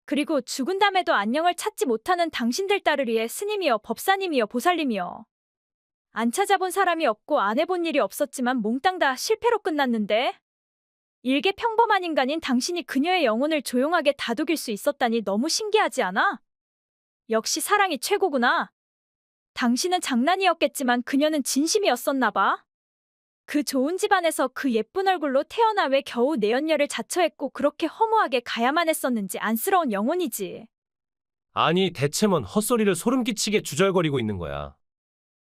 그리고 죽은 다음에도 안녕을 찾지 못하는 당신들 딸을 위해 스님이여 법사님이여 보살님이여. 안 찾아본 사람이 없고 안 해본 일이 없었지만 몽땅 다 실패로 끝났는데? 일개 평범한 인간인 당신이 그녀의 영혼을 조용하게 다독일 수 있었다니 너무 신기하지 않아? 역시 사랑이 최고구나. 당신은 장난이었겠지만 그녀는 진심이었었나 봐. 그 좋은 집안에서 그 예쁜 얼굴로 태어나 왜 겨우 내연녀를 자처했고 그렇게 허무하게 가야만 했었는지 안쓰러운 영혼이지. 아니, 대체 뭔 헛소리를 소름 끼치게 주절거리고 있는 거야.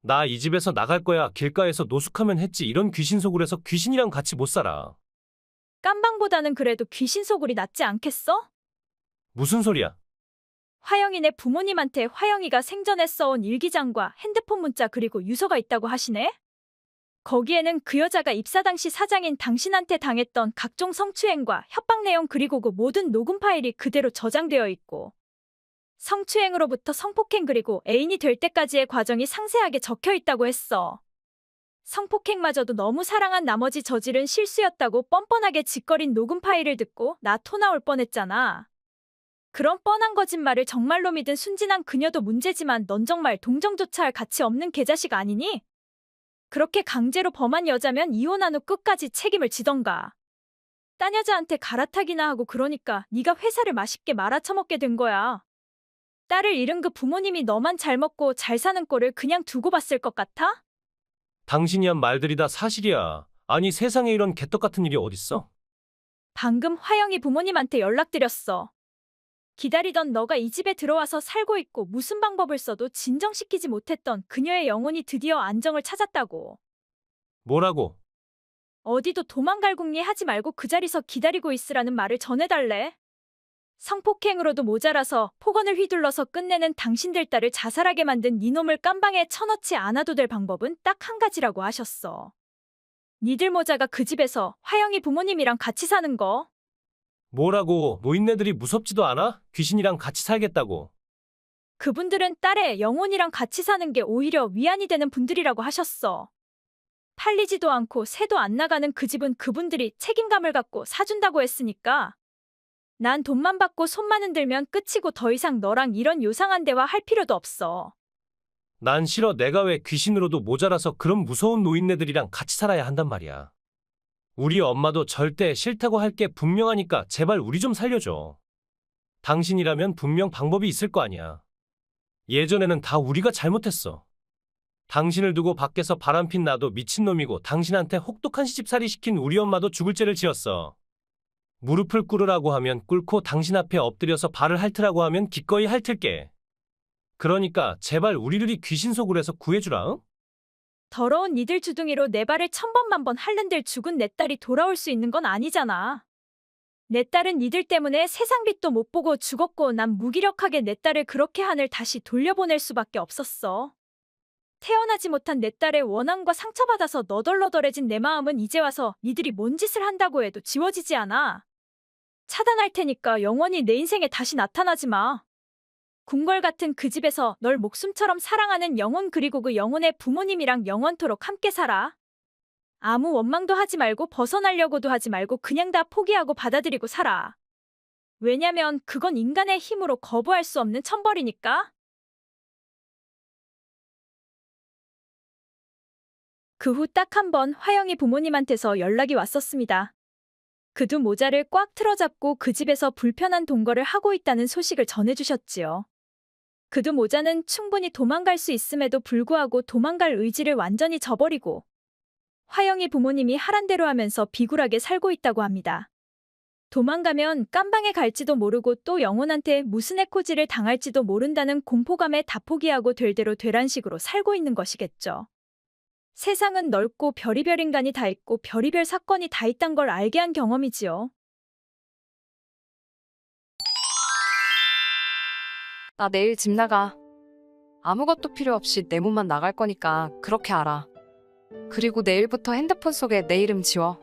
나 이 집에서 나갈 거야. 길가에서 노숙하면 했지. 이런 귀신 소굴에서 귀신이랑 같이 못 살아. 깜방보다는 그래도 귀신 소굴이 낫지 않겠어? 무슨 소리야? 화영이네 부모님한테 화영이가 생전에 써온 일기장과 핸드폰 문자 그리고 유서가 있다고 하시네? 거기에는 그 여자가 입사 당시 사장인 당신한테 당했던 각종 성추행과 협박 내용 그리고 그 모든 녹음 파일이 그대로 저장되어 있고, 성추행으로부터 성폭행 그리고 애인이 될 때까지의 과정이 상세하게 적혀 있다고 했어. 성폭행마저도 너무 사랑한 나머지 저지른 실수였다고 뻔뻔하게 짓거린 녹음 파일을 듣고 나 토 나올 뻔했잖아. 그런 뻔한 거짓말을 정말로 믿은 순진한 그녀도 문제지만 넌 정말 동정조차 할 가치 없는 개자식 아니니? 그렇게 강제로 범한 여자면 이혼한 후 끝까지 책임을 지던가. 딴 여자한테 갈아타기나 하고 그러니까 네가 회사를 맛있게 말아쳐먹게 된 거야. 딸을 잃은 그 부모님이 너만 잘 먹고 잘 사는 꼴을 그냥 두고 봤을 것 같아? 당신이 한 말들이 다 사실이야. 아니, 세상에 이런 개떡 같은 일이 어딨어? 방금 화영이 부모님한테 연락드렸어. 기다리던 너가 이 집에 들어와서 살고 있고 무슨 방법을 써도 진정시키지 못했던 그녀의 영혼이 드디어 안정을 찾았다고. 뭐라고? 어디도 도망갈 궁리 하지 말고 그 자리서 기다리고 있으라는 말을 전해달래. 성폭행으로도 모자라서 폭언을 휘둘러서 끝내는 당신들 딸을 자살하게 만든 니놈을 깜방에 쳐넣지 않아도 될 방법은 딱 한 가지라고 하셨어. 니들 모자가 그 집에서 화영이 부모님이랑 같이 사는 거. 뭐라고? 노인네들이 무섭지도 않아? 귀신이랑 같이 살겠다고. 그분들은 딸의 영혼이랑 같이 사는 게 오히려 위안이 되는 분들이라고 하셨어. 팔리지도 않고 새도 안 나가는 그 집은 그분들이 책임감을 갖고 사준다고 했으니까. 난 돈만 받고 손만 흔들면 끝이고 더 이상 너랑 이런 요상한 대화 할 필요도 없어. 난 싫어. 내가 왜 귀신으로도 모자라서 그런 무서운 노인네들이랑 같이 살아야 한단 말이야. 우리 엄마도 절대 싫다고 할 게 분명하니까 제발 우리 좀 살려줘. 당신이라면 분명 방법이 있을 거 아니야. 예전에는 다 우리가 잘못했어. 당신을 두고 밖에서 바람핀 나도 미친놈이고 당신한테 혹독한 시집살이 시킨 우리 엄마도 죽을 죄를 지었어. 무릎을 꿇으라고 하면 꿇고 당신 앞에 엎드려서 발을 핥으라고 하면 기꺼이 핥을게. 그러니까 제발 우리들이 귀신 속으로서 구해주라. 응? 더러운 니들 주둥이로 내 발을 1000번 1000번 핥는들 죽은 내 딸이 돌아올 수 있는 건 아니잖아. 내 딸은 니들 때문에 세상 빛도 못 보고 죽었고 난 무기력하게 내 딸을 그렇게 하늘 다시 돌려보낼 수밖에 없었어. 태어나지 못한 내 딸의 원한과 상처받아서 너덜너덜해진 내 마음은 이제 와서 니들이 뭔 짓을 한다고 해도 지워지지 않아. 차단할 테니까 영원히 내 인생에 다시 나타나지 마. 궁궐 같은 그 집에서 널 목숨처럼 사랑하는 영혼 그리고 그 영혼의 부모님이랑 영원토록 함께 살아. 아무 원망도 하지 말고 벗어나려고도 하지 말고 그냥 다 포기하고 받아들이고 살아. 왜냐면 그건 인간의 힘으로 거부할 수 없는 천벌이니까. 그 후 딱 한 번 화영이 부모님한테서 연락이 왔었습니다. 그 두 모자를 꽉 틀어잡고 그 집에서 불편한 동거를 하고 있다는 소식을 전해주셨지요. 그 두 모자는 충분히 도망갈 수 있음에도 불구하고 도망갈 의지를 완전히 저버리고 화영이 부모님이 하란 대로 하면서 비굴하게 살고 있다고 합니다. 도망가면 깜방에 갈지도 모르고 또 영혼한테 무슨 해코지를 당할지도 모른다는 공포감에 다 포기하고 될 대로 되란 식으로 살고 있는 것이겠죠. 세상은 넓고 별의별 인간이 다 있고 별의별 사건이 다 있단 걸 알게 한 경험이지요. 나 내일 집 나가. 아무것도 필요 없이 내 몸만 나갈 거니까 그렇게 알아. 그리고 내일부터 핸드폰 속에 내 이름 지워.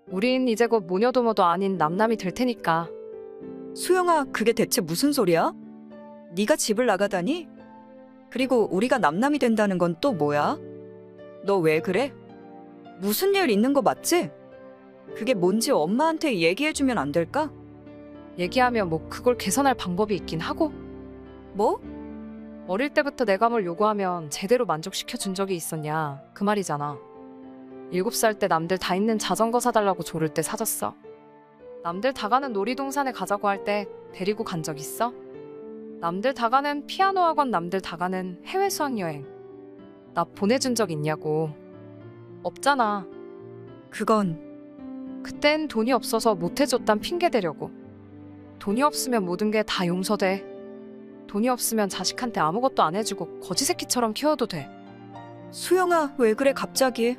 우린 이제 곧 모녀도모도 아닌 남남이 될 테니까. 수영아, 그게 대체 무슨 소리야? 네가 집을 나가다니? 그리고 우리가 남남이 된다는 건 또 뭐야? 너 왜 그래? 무슨 일 있는 거 맞지? 그게 뭔지 엄마한테 얘기해주면 안 될까? 얘기하면 뭐 그걸 개선할 방법이 있긴 하고. 뭐? 어릴 때부터 내가 뭘 요구하면 제대로 만족시켜 준 적이 있었냐 그 말이잖아. 7살 때 남들 다 있는 자전거 사달라고 조를 때 사줬어. 남들 다 가는 놀이동산에 가자고 할 때 데리고 간 적 있어? 남들 다 가는 피아노 학원, 남들 다 가는 해외 수학여행 나 보내준 적 있냐고. 없잖아. 그건 그땐 돈이 없어서 못 해줬단 핑계 대려고. 돈이 없으면 모든 게 다 용서돼. 돈이 없으면 자식한테 아무것도 안 해주고 거지 새끼처럼 키워도 돼. 수영아, 왜 그래 갑자기?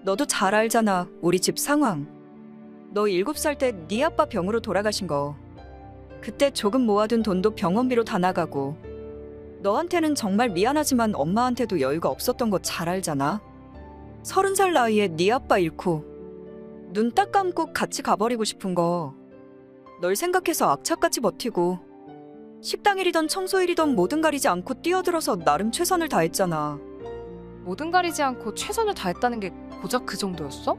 너도 잘 알잖아, 우리 집 상황. 너 7살 때 네 아빠 병으로 돌아가신 거. 그때 조금 모아둔 돈도 병원비로 다 나가고. 너한테는 정말 미안하지만 엄마한테도 여유가 없었던 거 잘 알잖아. 30살 나이에 네 아빠 잃고 눈 딱 감고 같이 가버리고 싶은 거. 널 생각해서 악착같이 버티고 식당 일이던 청소 일이던 뭐든 가리지 않고 뛰어들어서 나름 최선을 다했잖아. 뭐든 가리지 않고 최선을 다했다는 게 고작 그 정도였어?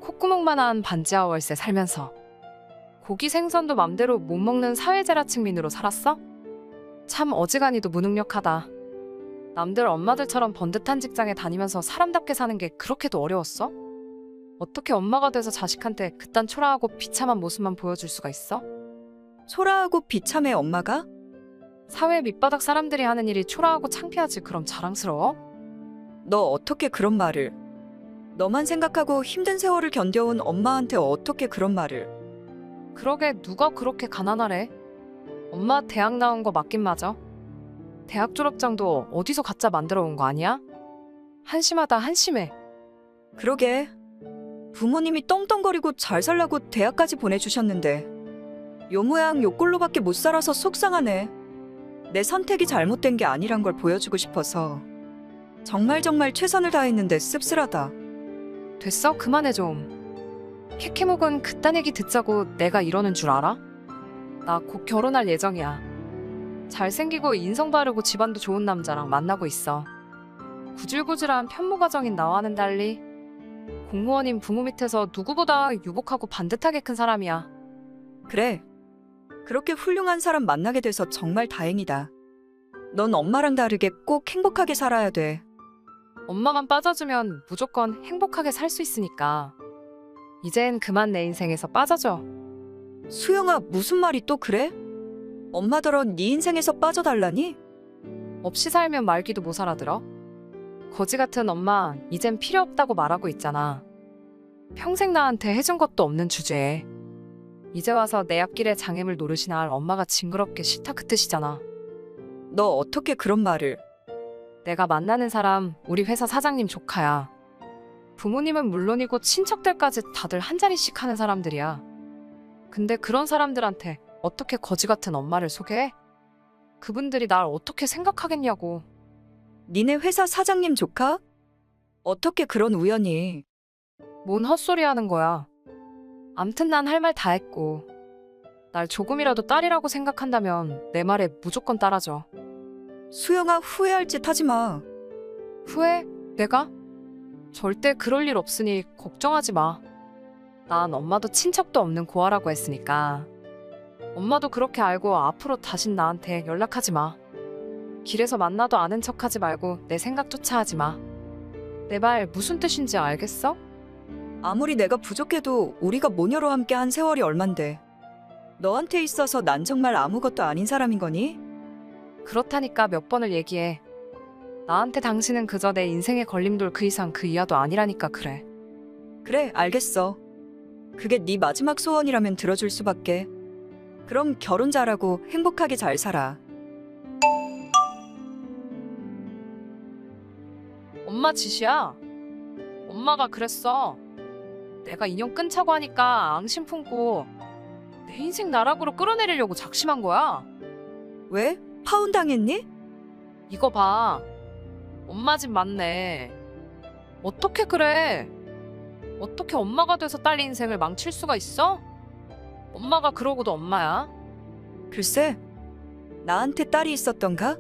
콧구멍만한 반지하 월세 살면서 고기 생선도 맘대로 못 먹는 사회제라 측민으로 살았어? 참 어지간히도 무능력하다. 남들 엄마들처럼 번듯한 직장에 다니면서 사람답게 사는 게 그렇게도 어려웠어? 어떻게 엄마가 돼서 자식한테 그딴 초라하고 비참한 모습만 보여줄 수가 있어? 초라하고 비참해 엄마가? 사회 밑바닥 사람들이 하는 일이 초라하고 창피하지 그럼 자랑스러워? 너 어떻게 그런 말을? 너만 생각하고 힘든 세월을 견뎌온 엄마한테 어떻게 그런 말을? 그러게 누가 그렇게 가난하래? 엄마 대학 나온 거 맞긴 맞아. 대학 졸업장도 어디서 가짜 만들어 온 거 아니야? 한심하다 한심해. 그러게. 부모님이 떵떵거리고 잘 살라고 대학까지 보내주셨는데 요 모양 요 꼴로밖에 못 살아서 속상하네. 내 선택이 잘못된 게 아니란 걸 보여주고 싶어서 정말 최선을 다했는데 씁쓸하다. 됐어 그만해 좀. 캐캐목은 그딴 얘기 듣자고 내가 이러는 줄 알아? 나 곧 결혼할 예정이야. 잘생기고 인성 바르고 집안도 좋은 남자랑 만나고 있어. 구질구질한 편모가정인 나와는 달리 공무원인 부모 밑에서 누구보다 유복하고 반듯하게 큰 사람이야. 그래. 그렇게 훌륭한 사람 만나게 돼서 정말 다행이다. 넌 엄마랑 다르게 꼭 행복하게 살아야 돼. 엄마만 빠져주면 무조건 행복하게 살 수 있으니까. 이젠 그만 내 인생에서 빠져줘. 수영아, 무슨 말이 또 그래? 엄마더러 네 인생에서 빠져달라니? 없이 살면 말귀도 못 알아들어? 거지 같은 엄마 이젠 필요 없다고 말하고 있잖아. 평생 나한테 해준 것도 없는 주제에 이제 와서 내 앞길에 장애물 노릇이나 할 엄마가 징그럽게 싫다 그 뜻이잖아. 너 어떻게 그런 말을? 내가 만나는 사람 우리 회사 사장님 조카야. 부모님은 물론이고 친척들까지 다들 한 자리씩 하는 사람들이야. 근데 그런 사람들한테 어떻게 거지 같은 엄마를 소개해? 그분들이 날 어떻게 생각하겠냐고. 니네 회사 사장님 조카? 어떻게 그런 우연이? 뭔 헛소리 하는 거야. 암튼 난 할 말 다 했고 날 조금이라도 딸이라고 생각한다면 내 말에 무조건 따라줘. 수영아, 후회할 짓 하지 마. 후회? 내가? 절대 그럴 일 없으니 걱정하지 마. 난 엄마도 친척도 없는 고아라고 했으니까. 엄마도 그렇게 알고 앞으로 다신 나한테 연락하지 마. 길에서 만나도 아는 척하지 말고 내 생각조차 하지 마. 내 말 무슨 뜻인지 알겠어? 아무리 내가 부족해도 우리가 모녀로 함께 한 세월이 얼만데. 너한테 있어서 난 정말 아무것도 아닌 사람인 거니? 그렇다니까 몇 번을 얘기해. 나한테 당신은 그저 내 인생의 걸림돌 그 이상 그 이하도 아니라니까 그래. 그래, 알겠어. 그게 네 마지막 소원이라면 들어줄 수밖에. 그럼 결혼 잘하고 행복하게 잘 살아. 엄마 짓이야. 엄마가 그랬어. 내가 인연 끊자고 하니까 앙심 품고 내 인생 나락으로 끌어내리려고 작심한 거야. 왜? 파혼 당했니? 이거 봐. 엄마 집 맞네. 어떻게 그래? 어떻게 엄마가 돼서 딸 인생을 망칠 수가 있어? 엄마가 그러고도 엄마야. 글쎄, 나한테 딸이 있었던가?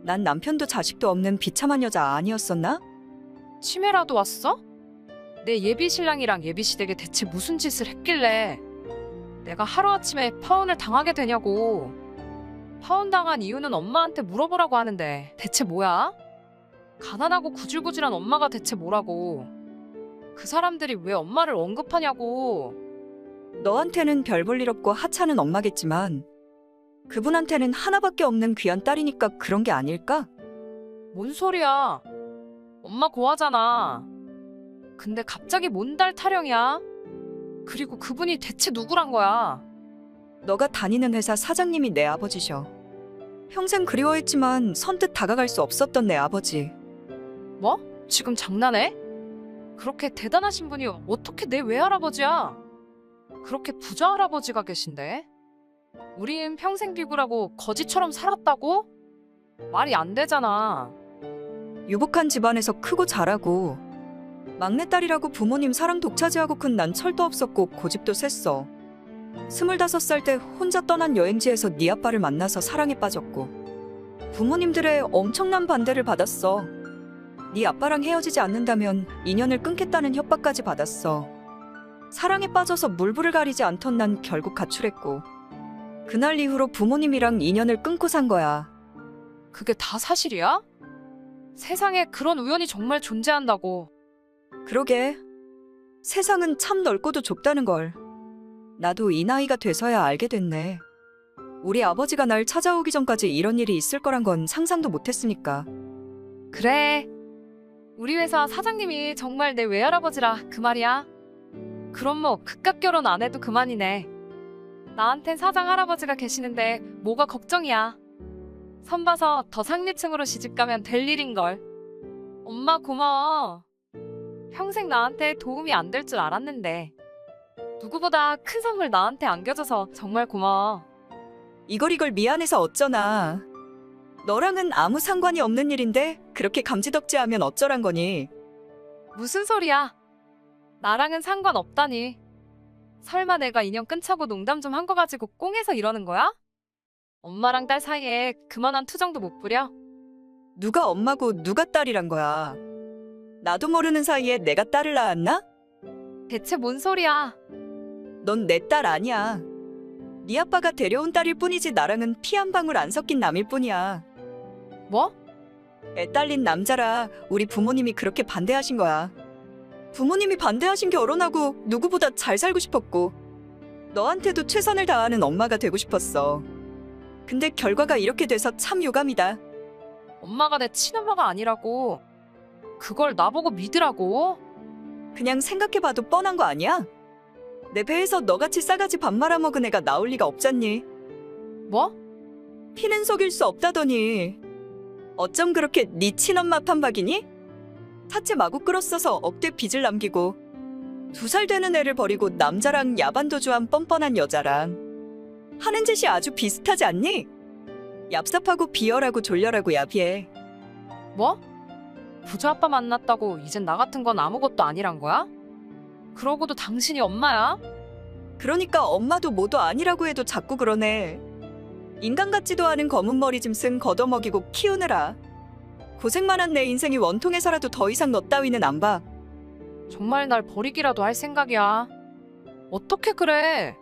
난 남편도 자식도 없는 비참한 여자 아니었었나? 치매라도 왔어? 내 예비 신랑이랑 예비 시댁에 대체 무슨 짓을 했길래 내가 하루아침에 파혼을 당하게 되냐고. 파혼당한 이유는 엄마한테 물어보라고 하는데 대체 뭐야? 가난하고 구질구질한 엄마가 대체 뭐라고. 그 사람들이 왜 엄마를 언급하냐고. 너한테는 별 볼 일 없고 하찮은 엄마겠지만 그분한테는 하나밖에 없는 귀한 딸이니까 그런 게 아닐까? 뭔 소리야. 엄마 고하잖아. 근데 갑자기 뭔 달 타령이야? 그리고 그분이 대체 누구란 거야? 너가 다니는 회사 사장님이 내 아버지셔. 평생 그리워했지만 선뜻 다가갈 수 없었던 내 아버지. 뭐? 지금 장난해? 그렇게 대단하신 분이 어떻게 내 외할아버지야? 그렇게 부자 할아버지가 계신데? 우린 평생 비굴하고 거지처럼 살았다고? 말이 안 되잖아. 유복한 집안에서 크고 자라고 막내딸이라고 부모님 사랑 독차지하고 큰 난 철도 없었고 고집도 셌어. 25살 때 혼자 떠난 여행지에서 네 아빠를 만나서 사랑에 빠졌고 부모님들의 엄청난 반대를 받았어. 네 아빠랑 헤어지지 않는다면 인연을 끊겠다는 협박까지 받았어. 사랑에 빠져서 물불을 가리지 않던 난 결국 가출했고 그날 이후로 부모님이랑 인연을 끊고 산 거야. 그게 다 사실이야? 세상에 그런 우연이 정말 존재한다고. 그러게. 세상은 참 넓고도 좁다는 걸. 나도 이 나이가 돼서야 알게 됐네. 우리 아버지가 날 찾아오기 전까지 이런 일이 있을 거란 건 상상도 못했으니까. 그래. 우리 회사 사장님이 정말 내 외할아버지라 그 말이야. 그럼 뭐 그깟 결혼 안 해도 그만이네. 나한텐 사장 할아버지가 계시는데 뭐가 걱정이야. 선 봐서 더 상류층으로 시집가면 될 일인걸. 엄마 고마워. 평생 나한테 도움이 안 될 줄 알았는데 누구보다 큰 선물 나한테 안겨줘서 정말 고마워. 이걸 미안해서 어쩌나. 너랑은 아무 상관이 없는 일인데 그렇게 감지덕지하면 어쩌란 거니. 무슨 소리야. 나랑은 상관없다니. 설마 내가 인연 끊자고 농담 좀 한 거 가지고 꽁해서 이러는 거야? 엄마랑 딸 사이에 그만한 투정도 못 부려? 누가 엄마고 누가 딸이란 거야. 나도 모르는 사이에 내가 딸을 낳았나? 대체 뭔 소리야? 넌 내 딸 아니야. 네 아빠가 데려온 딸일 뿐이지 나랑은 피 한 방울 안 섞인 남일 뿐이야. 뭐? 애 딸린 남자라 우리 부모님이 그렇게 반대하신 거야. 부모님이 반대하신 결혼하고 누구보다 잘 살고 싶었고 너한테도 최선을 다하는 엄마가 되고 싶었어. 근데 결과가 이렇게 돼서 참 유감이다. 엄마가 내 친엄마가 아니라고. 그걸 나보고 믿으라고? 그냥 생각해봐도 뻔한 거 아니야? 내 배에서 너같이 싸가지 밥 말아먹은 애가 나올 리가 없잖니. 뭐? 피는 속일 수 없다더니 어쩜 그렇게 네 친엄마 판박이니? 사채 마구 끌었어서 억대 빚을 남기고 2살 되는 애를 버리고 남자랑 야반도주한 뻔뻔한 여자랑 하는 짓이 아주 비슷하지 않니? 얍삽하고 비열하고 졸렬하고 야비해. 뭐? 부자 아빠 만났다고 이젠 나 같은 건 아무것도 아니란 거야? 그러고도 당신이 엄마야? 그러니까 엄마도 뭐도 아니라고 해도 자꾸 그러네. 인간 같지도 않은 검은 머리 짐승 걷어먹이고 키우느라 고생만 한 내 인생이 원통해서라도 더 이상 너 따위는 안 봐. 정말 날 버리기라도 할 생각이야. 어떻게 그래?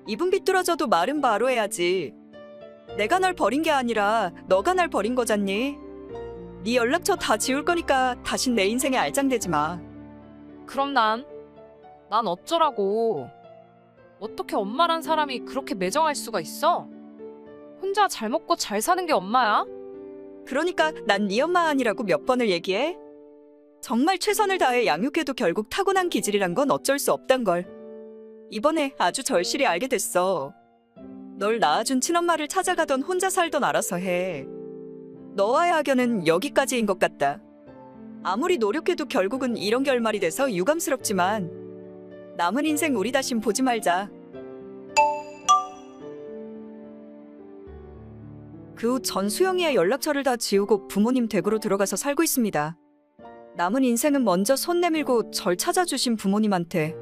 입은 비뚤어져도 말은 바로 해야지. 내가 널 버린 게 아니라 너가 날 버린 거잖니. 네 연락처 다 지울 거니까 다신 내 인생에 알짱대지 마. 그럼 난 어쩌라고. 어떻게 엄마란 사람이 그렇게 매정할 수가 있어? 혼자 잘 먹고 잘 사는 게 엄마야? 그러니까 난 네 엄마 아니라고 몇 번을 얘기해? 정말 최선을 다해 양육해도 결국 타고난 기질이란 건 어쩔 수 없단 걸. 이번에 아주 절실히 알게 됐어. 널 낳아준 친엄마를 찾아가던 혼자 살던 알아서 해. 너와의 악연은 여기까지인 것 같다. 아무리 노력해도 결국은 이런 결말이 돼서 유감스럽지만 남은 인생 우리 다신 보지 말자. 그 후 전수영이의 연락처를 다 지우고 부모님 댁으로 들어가서 살고 있습니다. 남은 인생은 먼저 손 내밀고 절 찾아주신 부모님한테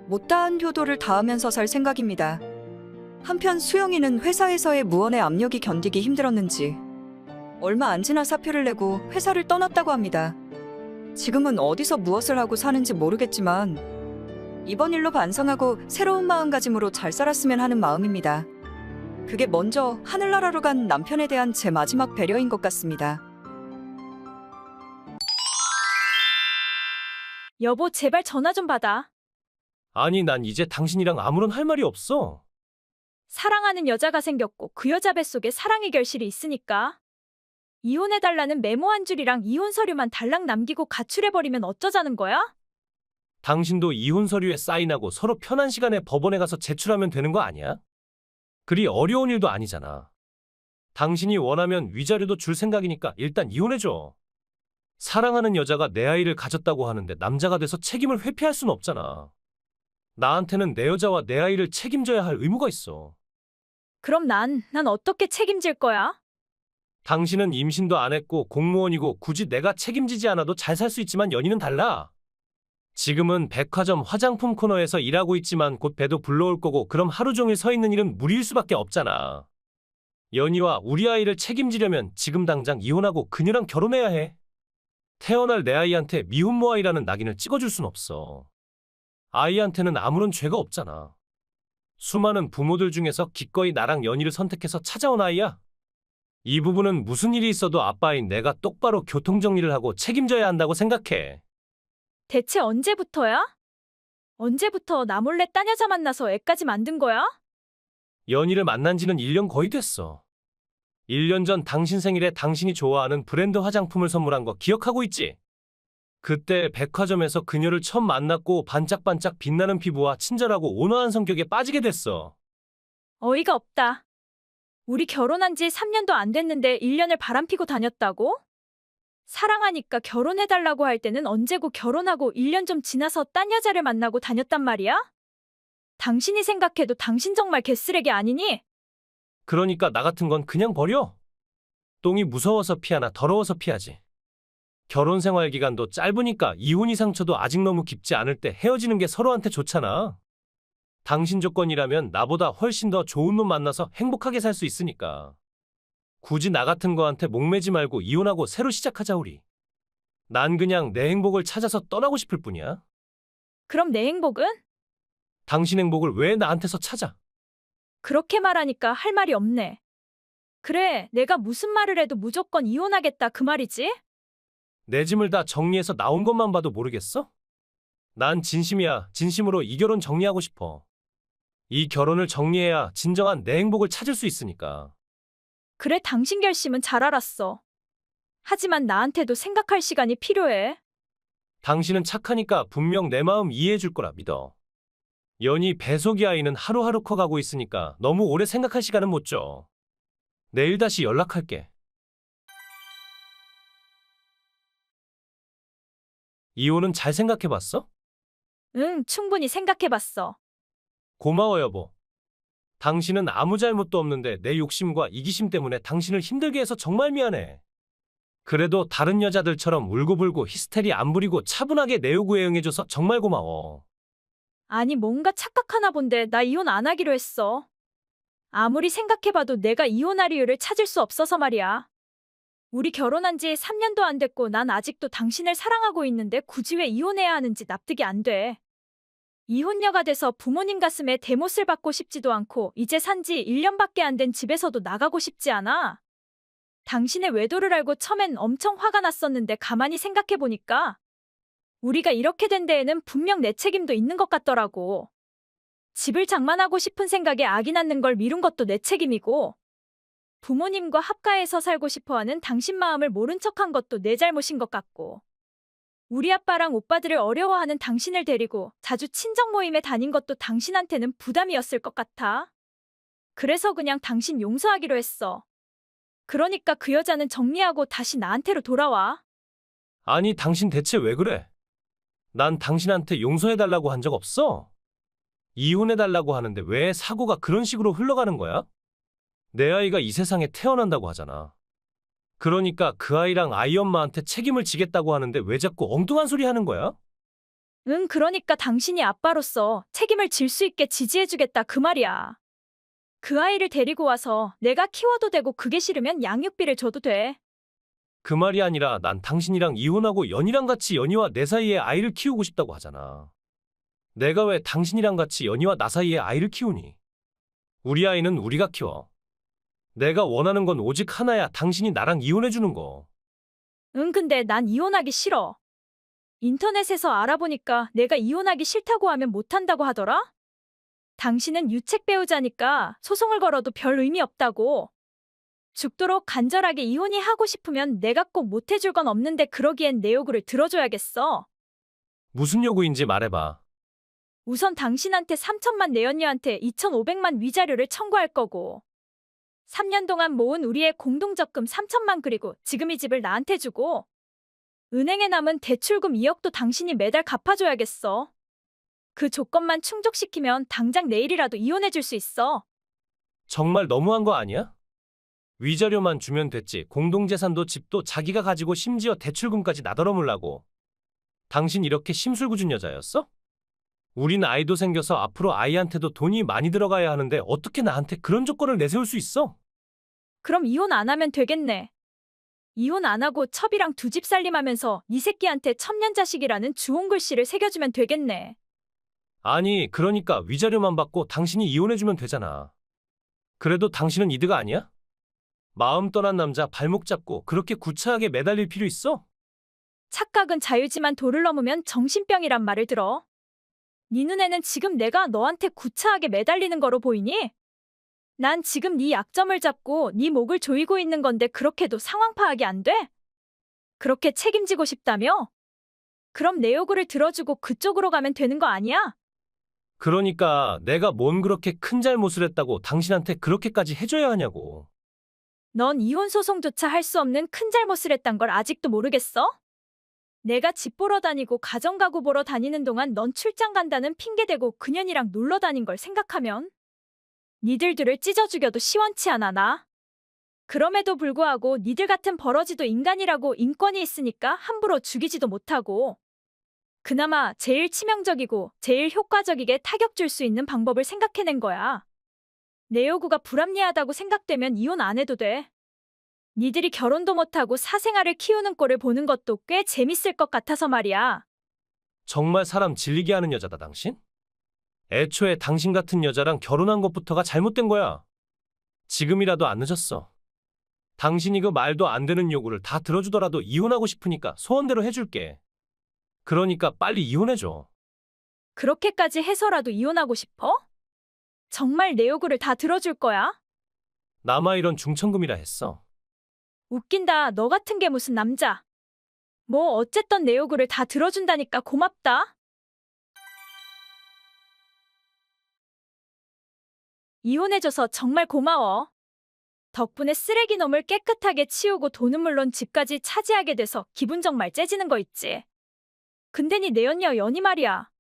못다한 효도를 다하면서 살 생각입니다. 한편 수영이는 회사에서의 무언의 압력이 견디기 힘들었는지 얼마 안 지나 사표를 내고 회사를 떠났다고 합니다. 지금은 어디서 무엇을 하고 사는지 모르겠지만 이번 일로 반성하고 새로운 마음가짐으로 잘 살았으면 하는 마음입니다. 그게 먼저 하늘나라로 간 남편에 대한 제 마지막 배려인 것 같습니다. 여보, 제발 전화 좀 받아. 아니, 난 이제 당신이랑 아무런 할 말이 없어. 사랑하는 여자가 생겼고 그 여자 뱃속에 사랑의 결실이 있으니까. 이혼해달라는 메모 한 줄이랑 이혼 서류만 달랑 남기고 가출해버리면 어쩌자는 거야? 당신도 이혼 서류에 사인하고 서로 편한 시간에 법원에 가서 제출하면 되는 거 아니야? 그리 어려운 일도 아니잖아. 당신이 원하면 위자료도 줄 생각이니까 일단 이혼해줘. 사랑하는 여자가 내 아이를 가졌다고 하는데 남자가 돼서 책임을 회피할 순 없잖아. 나한테는 내 여자와 내 아이를 책임져야 할 의무가 있어. 그럼 난 어떻게 책임질 거야? 당신은 임신도 안 했고 공무원이고 굳이 내가 책임지지 않아도 잘 살 수 있지만 연희는 달라. 지금은 백화점 화장품 코너에서 일하고 있지만 곧 배도 불러올 거고 그럼 하루 종일 서 있는 일은 무리일 수밖에 없잖아. 연희와 우리 아이를 책임지려면 지금 당장 이혼하고 그녀랑 결혼해야 해. 태어날 내 아이한테 미혼모 아이라는 낙인을 찍어줄 순 없어. 아이한테는 아무런 죄가 없잖아. 수많은 부모들 중에서 기꺼이 나랑 연희를 선택해서 찾아온 아이야. 이 부분은 무슨 일이 있어도 아빠인 내가 똑바로 교통정리를 하고 책임져야 한다고 생각해. 대체 언제부터야? 언제부터 나 몰래 딴 여자 만나서 애까지 만든 거야? 연희를 만난 지는 1년 거의 됐어. 1년 전 당신 생일에 당신이 좋아하는 브랜드 화장품을 선물한 거 기억하고 있지? 그때 백화점에서 그녀를 처음 만났고 반짝반짝 빛나는 피부와 친절하고 온화한 성격에 빠지게 됐어. 어이가 없다. 우리 결혼한 지 3년도 안 됐는데 1년을 바람피고 다녔다고? 사랑하니까 결혼해달라고 할 때는 언제고 결혼하고 1년 좀 지나서 딴 여자를 만나고 다녔단 말이야? 당신이 생각해도 당신 정말 개쓰레기 아니니? 그러니까 나 같은 건 그냥 버려. 똥이 무서워서 피하나 더러워서 피하지. 결혼 생활 기간도 짧으니까 이혼이 상처도 아직 너무 깊지 않을 때 헤어지는 게 서로한테 좋잖아. 당신 조건이라면 나보다 훨씬 더 좋은 놈 만나서 행복하게 살 수 있으니까. 굳이 나 같은 거한테 목매지 말고 이혼하고 새로 시작하자 우리. 난 그냥 내 행복을 찾아서 떠나고 싶을 뿐이야. 그럼 내 행복은? 당신 행복을 왜 나한테서 찾아? 그렇게 말하니까 할 말이 없네. 그래, 내가 무슨 말을 해도 무조건 이혼하겠다 그 말이지? 내 짐을 다 정리해서 나온 것만 봐도 모르겠어? 난 진심이야. 진심으로 이 결혼 정리하고 싶어. 이 결혼을 정리해야 진정한 내 행복을 찾을 수 있으니까. 그래, 당신 결심은 잘 알았어. 하지만 나한테도 생각할 시간이 필요해. 당신은 착하니까 분명 내 마음 이해해 줄 거라 믿어. 연희 배속이 아이는 하루하루 커가고 있으니까 너무 오래 생각할 시간은 못 줘. 내일 다시 연락할게. 이혼은 잘 생각해봤어? 응, 충분히 생각해봤어. 고마워 여보. 당신은 아무 잘못도 없는데 내 욕심과 이기심 때문에 당신을 힘들게 해서 정말 미안해. 그래도 다른 여자들처럼 울고불고 히스테리 안 부리고 차분하게 내 요구에 응해줘서 정말 고마워. 아니, 뭔가 착각하나 본데 나 이혼 안 하기로 했어. 아무리 생각해봐도 내가 이혼할 이유를 찾을 수 없어서 말이야. 우리 결혼한 지 3년도 안 됐고 난 아직도 당신을 사랑하고 있는데 굳이 왜 이혼해야 하는지 납득이 안 돼. 이혼녀가 돼서 부모님 가슴에 대못을 받고 싶지도 않고 이제 산지 1년밖에 안 된 집에서도 나가고 싶지 않아. 당신의 외도를 알고 처음엔 엄청 화가 났었는데 가만히 생각해보니까 우리가 이렇게 된 데에는 분명 내 책임도 있는 것 같더라고. 집을 장만하고 싶은 생각에 아기 낳는 걸 미룬 것도 내 책임이고 부모님과 합가해서 살고 싶어하는 당신 마음을 모른 척한 것도 내 잘못인 것 같고 우리 아빠랑 오빠들을 어려워하는 당신을 데리고 자주 친정 모임에 다닌 것도 당신한테는 부담이었을 것 같아. 그래서 그냥 당신 용서하기로 했어. 그러니까 그 여자는 정리하고 다시 나한테로 돌아와. 아니 당신 대체 왜 그래? 난 당신한테 용서해달라고 한 적 없어. 이혼해달라고 하는데 왜 사고가 그런 식으로 흘러가는 거야? 내 아이가 이 세상에 태어난다고 하잖아. 그러니까 그 아이랑 아이 엄마한테 책임을 지겠다고 하는데 왜 자꾸 엉뚱한 소리 하는 거야? 응, 그러니까 당신이 아빠로서 책임을 질 수 있게 지지해주겠다 그 말이야. 그 아이를 데리고 와서 내가 키워도 되고 그게 싫으면 양육비를 줘도 돼. 그 말이 아니라 난 당신이랑 이혼하고 연희랑 같이 연희와 내 사이에 아이를 키우고 싶다고 하잖아. 내가 왜 당신이랑 같이 연희와 나 사이에 아이를 키우니? 우리 아이는 우리가 키워. 내가 원하는 건 오직 하나야. 당신이 나랑 이혼해주는 거. 응, 근데 난 이혼하기 싫어. 인터넷에서 알아보니까 내가 이혼하기 싫다고 하면 못한다고 하더라? 당신은 유책 배우자니까 소송을 걸어도 별 의미 없다고. 죽도록 간절하게 이혼이 하고 싶으면 내가 꼭 못해줄 건 없는데 그러기엔 내 요구를 들어줘야겠어. 무슨 요구인지 말해봐. 우선 당신한테 3천만 내 언니한테 2,500만 위자료를 청구할 거고 3년 동안 모은 우리의 공동적금 3천만 그리고 지금 이 집을 나한테 주고 은행에 남은 대출금 2억도 당신이 매달 갚아줘야겠어. 그 조건만 충족시키면 당장 내일이라도 이혼해줄 수 있어. 정말 너무한 거 아니야? 위자료만 주면 됐지. 공동재산도 집도 자기가 가지고 심지어 대출금까지 나더러물라고. 당신 이렇게 심술궂은 여자였어? 우린 아이도 생겨서 앞으로 아이한테도 돈이 많이 들어가야 하는데 어떻게 나한테 그런 조건을 내세울 수 있어? 그럼 이혼 안 하면 되겠네. 이혼 안 하고 첩이랑 두 집 살림하면서 네 새끼한테 첩년자식이라는 주홍글씨를 새겨주면 되겠네. 아니, 그러니까 위자료만 받고 당신이 이혼해주면 되잖아. 그래도 당신은 이득 아니야? 마음 떠난 남자 발목 잡고 그렇게 구차하게 매달릴 필요 있어? 착각은 자유지만 도를 넘으면 정신병이란 말을 들어. 네 눈에는 지금 내가 너한테 구차하게 매달리는 거로 보이니? 난 지금 네 약점을 잡고 네 목을 조이고 있는 건데 그렇게도 상황 파악이 안 돼? 그렇게 책임지고 싶다며? 그럼 내 요구를 들어주고 그쪽으로 가면 되는 거 아니야? 그러니까 내가 뭔 그렇게 큰 잘못을 했다고 당신한테 그렇게까지 해줘야 하냐고. 넌 이혼 소송조차 할 수 없는 큰 잘못을 했단 걸 아직도 모르겠어? 내가 집 보러 다니고 가정가구 보러 다니는 동안 넌 출장 간다는 핑계 대고 그년이랑 놀러 다닌 걸 생각하면 니들 둘을 찢어 죽여도 시원치 않아 나. 그럼에도 불구하고 니들 같은 버러지도 인간이라고 인권이 있으니까 함부로 죽이지도 못하고 그나마 제일 치명적이고 제일 효과적이게 타격 줄 수 있는 방법을 생각해낸 거야. 내 요구가 불합리하다고 생각되면 이혼 안 해도 돼. 니들이 결혼도 못하고 사생활을 키우는 꼴을 보는 것도 꽤 재밌을 것 같아서 말이야. 정말 사람 질리게 하는 여자다, 당신? 애초에 당신 같은 여자랑 결혼한 것부터가 잘못된 거야. 지금이라도 안 늦었어. 당신이 그 말도 안 되는 요구를 다 들어주더라도 이혼하고 싶으니까 소원대로 해줄게. 그러니까 빨리 이혼해줘. 그렇게까지 해서라도 이혼하고 싶어? 정말 내 요구를 다 들어줄 거야? 남아 이런 중천금이라 했어. 웃긴다. 너 같은 게 무슨 남자. 뭐 어쨌든 내 요구를 다 들어준다니까 고맙다. 이혼해줘서 정말 고마워. 덕분에 쓰레기 놈을 깨끗하게 치우고 돈은 물론 집까지 차지하게 돼서 기분 정말 째지는 거 있지. 근데 니 내연녀 연이 말이야.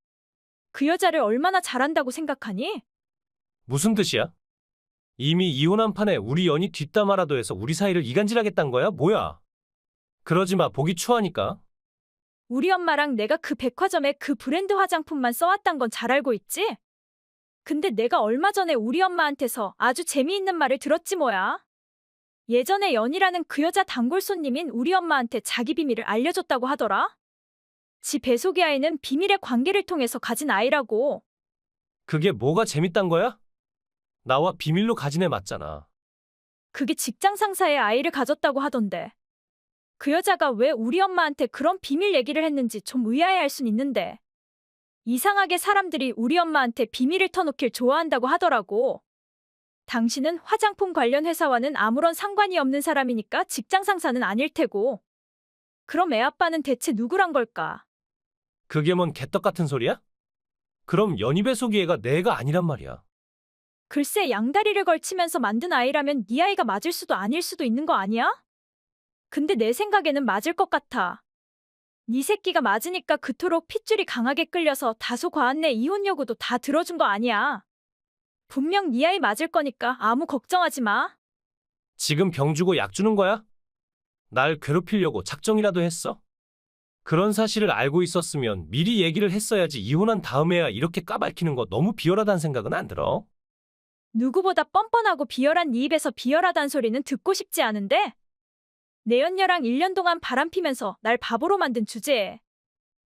그 여자를 얼마나 잘한다고 생각하니? 무슨 뜻이야? 이미 이혼한 판에 우리 연이 뒷담화라도 해서 우리 사이를 이간질하겠단 거야? 뭐야? 그러지 마. 보기 추하니까. 우리 엄마랑 내가 그 백화점에 그 브랜드 화장품만 써왔단 건 잘 알고 있지? 근데 내가 얼마 전에 우리 엄마한테서 아주 재미있는 말을 들었지 뭐야. 예전에 연이라는 그 여자 단골 손님인 우리 엄마한테 자기 비밀을 알려줬다고 하더라. 지 뱃속의 아이는 비밀의 관계를 통해서 가진 아이라고. 그게 뭐가 재밌단 거야? 나와 비밀로 가진 애 맞잖아. 그게 직장 상사의 아이를 가졌다고 하던데. 그 여자가 왜 우리 엄마한테 그런 비밀 얘기를 했는지 좀 의아해할 순 있는데. 이상하게 사람들이 우리 엄마한테 비밀을 터놓길 좋아한다고 하더라고. 당신은 화장품 관련 회사와는 아무런 상관이 없는 사람이니까 직장 상사는 아닐 테고. 그럼 애 아빠는 대체 누구란 걸까? 그게 뭔 개떡 같은 소리야? 그럼 연입의 속이 애가 내 애가 아니란 말이야. 글쎄 양다리를 걸치면서 만든 아이라면 네 아이가 맞을 수도 아닐 수도 있는 거 아니야? 근데 내 생각에는 맞을 것 같아. 네 새끼가 맞으니까 그토록 핏줄이 강하게 끌려서 다소 과한 내 이혼 요구도 다 들어준 거 아니야. 분명 네 아이 맞을 거니까 아무 걱정하지 마. 지금 병 주고 약 주는 거야? 날 괴롭히려고 작정이라도 했어? 그런 사실을 알고 있었으면 미리 얘기를 했어야지. 이혼한 다음에야 이렇게 까발키는 거 너무 비열하다는 생각은 안 들어? 누구보다 뻔뻔하고 비열한 네 입에서 비열하단 소리는 듣고 싶지 않은데? 내연녀랑 1년 동안 바람피면서 날 바보로 만든 주제에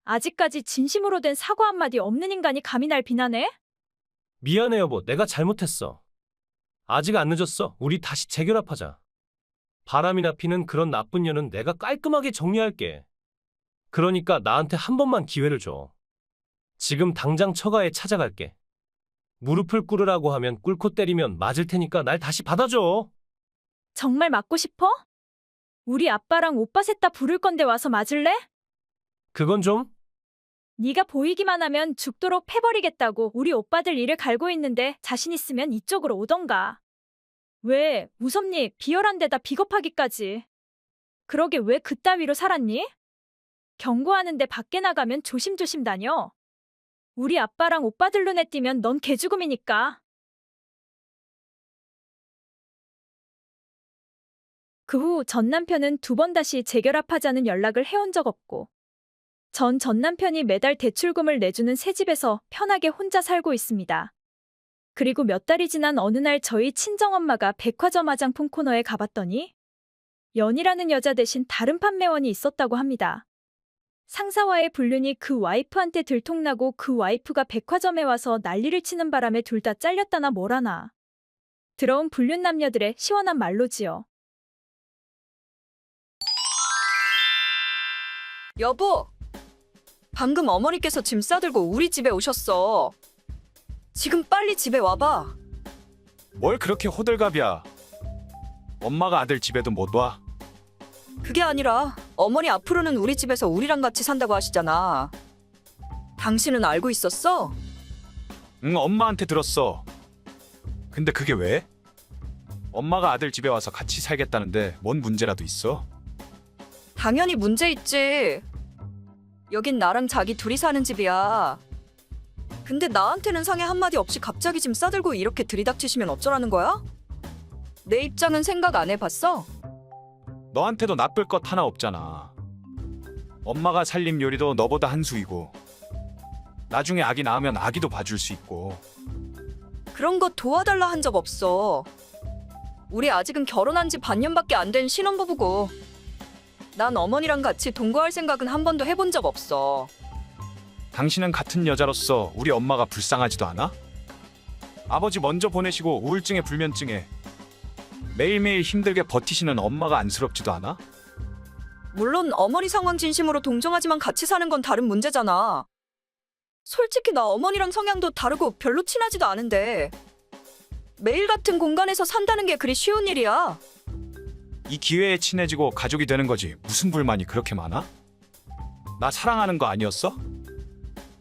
아직까지 진심으로 된 사과 한마디 없는 인간이 감히 날 비난해? 미안해 여보. 내가 잘못했어. 아직 안 늦었어. 우리 다시 재결합하자. 바람이나 피는 그런 나쁜 년은 내가 깔끔하게 정리할게. 그러니까 나한테 한 번만 기회를 줘. 지금 당장 처가에 찾아갈게. 무릎을 꿇으라고 하면 꿇고 때리면 맞을 테니까 날 다시 받아줘. 정말 맞고 싶어? 우리 아빠랑 오빠 셋 다 부를 건데 와서 맞을래? 그건 좀? 네가 보이기만 하면 죽도록 패버리겠다고 우리 오빠들 이를 갈고 있는데 자신 있으면 이쪽으로 오던가. 왜 무섭니? 비열한 데다 비겁하기까지. 그러게 왜 그따위로 살았니? 경고하는데 밖에 나가면 조심조심 다녀. 우리 아빠랑 오빠들 눈에 띄면 넌 개죽음이니까. 그 후 전 남편은 2번 다시 재결합하자는 연락을 해온 적 없고 전 남편이 매달 대출금을 내주는 새 집에서 편하게 혼자 살고 있습니다. 그리고 몇 달이 지난 어느 날 저희 친정엄마가 백화점 화장품 코너에 가봤더니 연이라는 여자 대신 다른 판매원이 있었다고 합니다. 상사와의 불륜이 그 와이프한테 들통나고 그 와이프가 백화점에 와서 난리를 치는 바람에 둘 다 잘렸다나 뭐라나. 들어온 불륜 남녀들의 시원한 말로지요. 여보, 방금 어머니께서 짐 싸들고 우리 집에 오셨어. 지금 빨리 집에 와봐. 뭘 그렇게 호들갑이야. 엄마가 아들 집에도 못 와. 그게 아니라 어머니 앞으로는 우리 집에서 우리랑 같이 산다고 하시잖아. 당신은 알고 있었어? 응, 엄마한테 들었어. 근데 그게 왜? 엄마가 아들 집에 와서 같이 살겠다는데 뭔 문제라도 있어? 당연히 문제 있지. 여긴 나랑 자기 둘이 사는 집이야. 근데 나한테는 상의 한마디 없이 갑자기 짐 싸들고 이렇게 들이닥치시면 어쩌라는 거야? 내 입장은 생각 안 해봤어? 너한테도 나쁠 것 하나 없잖아. 엄마가 살림 요리도 너보다 한 수이고 나중에 아기 낳으면 아기도 봐줄 수 있고. 그런 거 도와달라 한 적 없어. 우리 아직은 결혼한 지 반년밖에 안 된 신혼부부고. 난 어머니랑 같이 동거할 생각은 한 번도 해본 적 없어. 당신은 같은 여자로서 우리 엄마가 불쌍하지도 않아? 아버지 먼저 보내시고 우울증에 불면증에 매일매일 힘들게 버티시는 엄마가 안쓰럽지도 않아? 물론 어머니 상황 진심으로 동정하지만 같이 사는 건 다른 문제잖아. 솔직히 나 어머니랑 성향도 다르고 별로 친하지도 않은데 매일 같은 공간에서 산다는 게 그리 쉬운 일이야. 이 기회에 친해지고 가족이 되는 거지 무슨 불만이 그렇게 많아? 나 사랑하는 거 아니었어?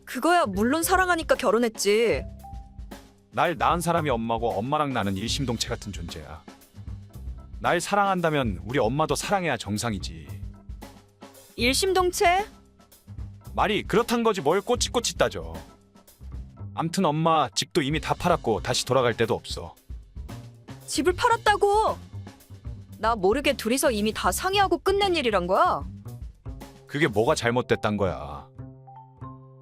그거야 물론 사랑하니까 결혼했지. 날 낳은 사람이 엄마고 엄마랑 나는 일심동체 같은 존재야. 날 사랑한다면 우리 엄마도 사랑해야 정상이지. 일심동체? 말이 그렇단 거지 뭘 꼬치꼬치 따져. 암튼 엄마 집도 이미 다 팔았고 다시 돌아갈 데도 없어. 집을 팔았다고? 나 모르게 둘이서 이미 다 상의하고 끝낸 일이란 거야? 그게 뭐가 잘못됐단 거야.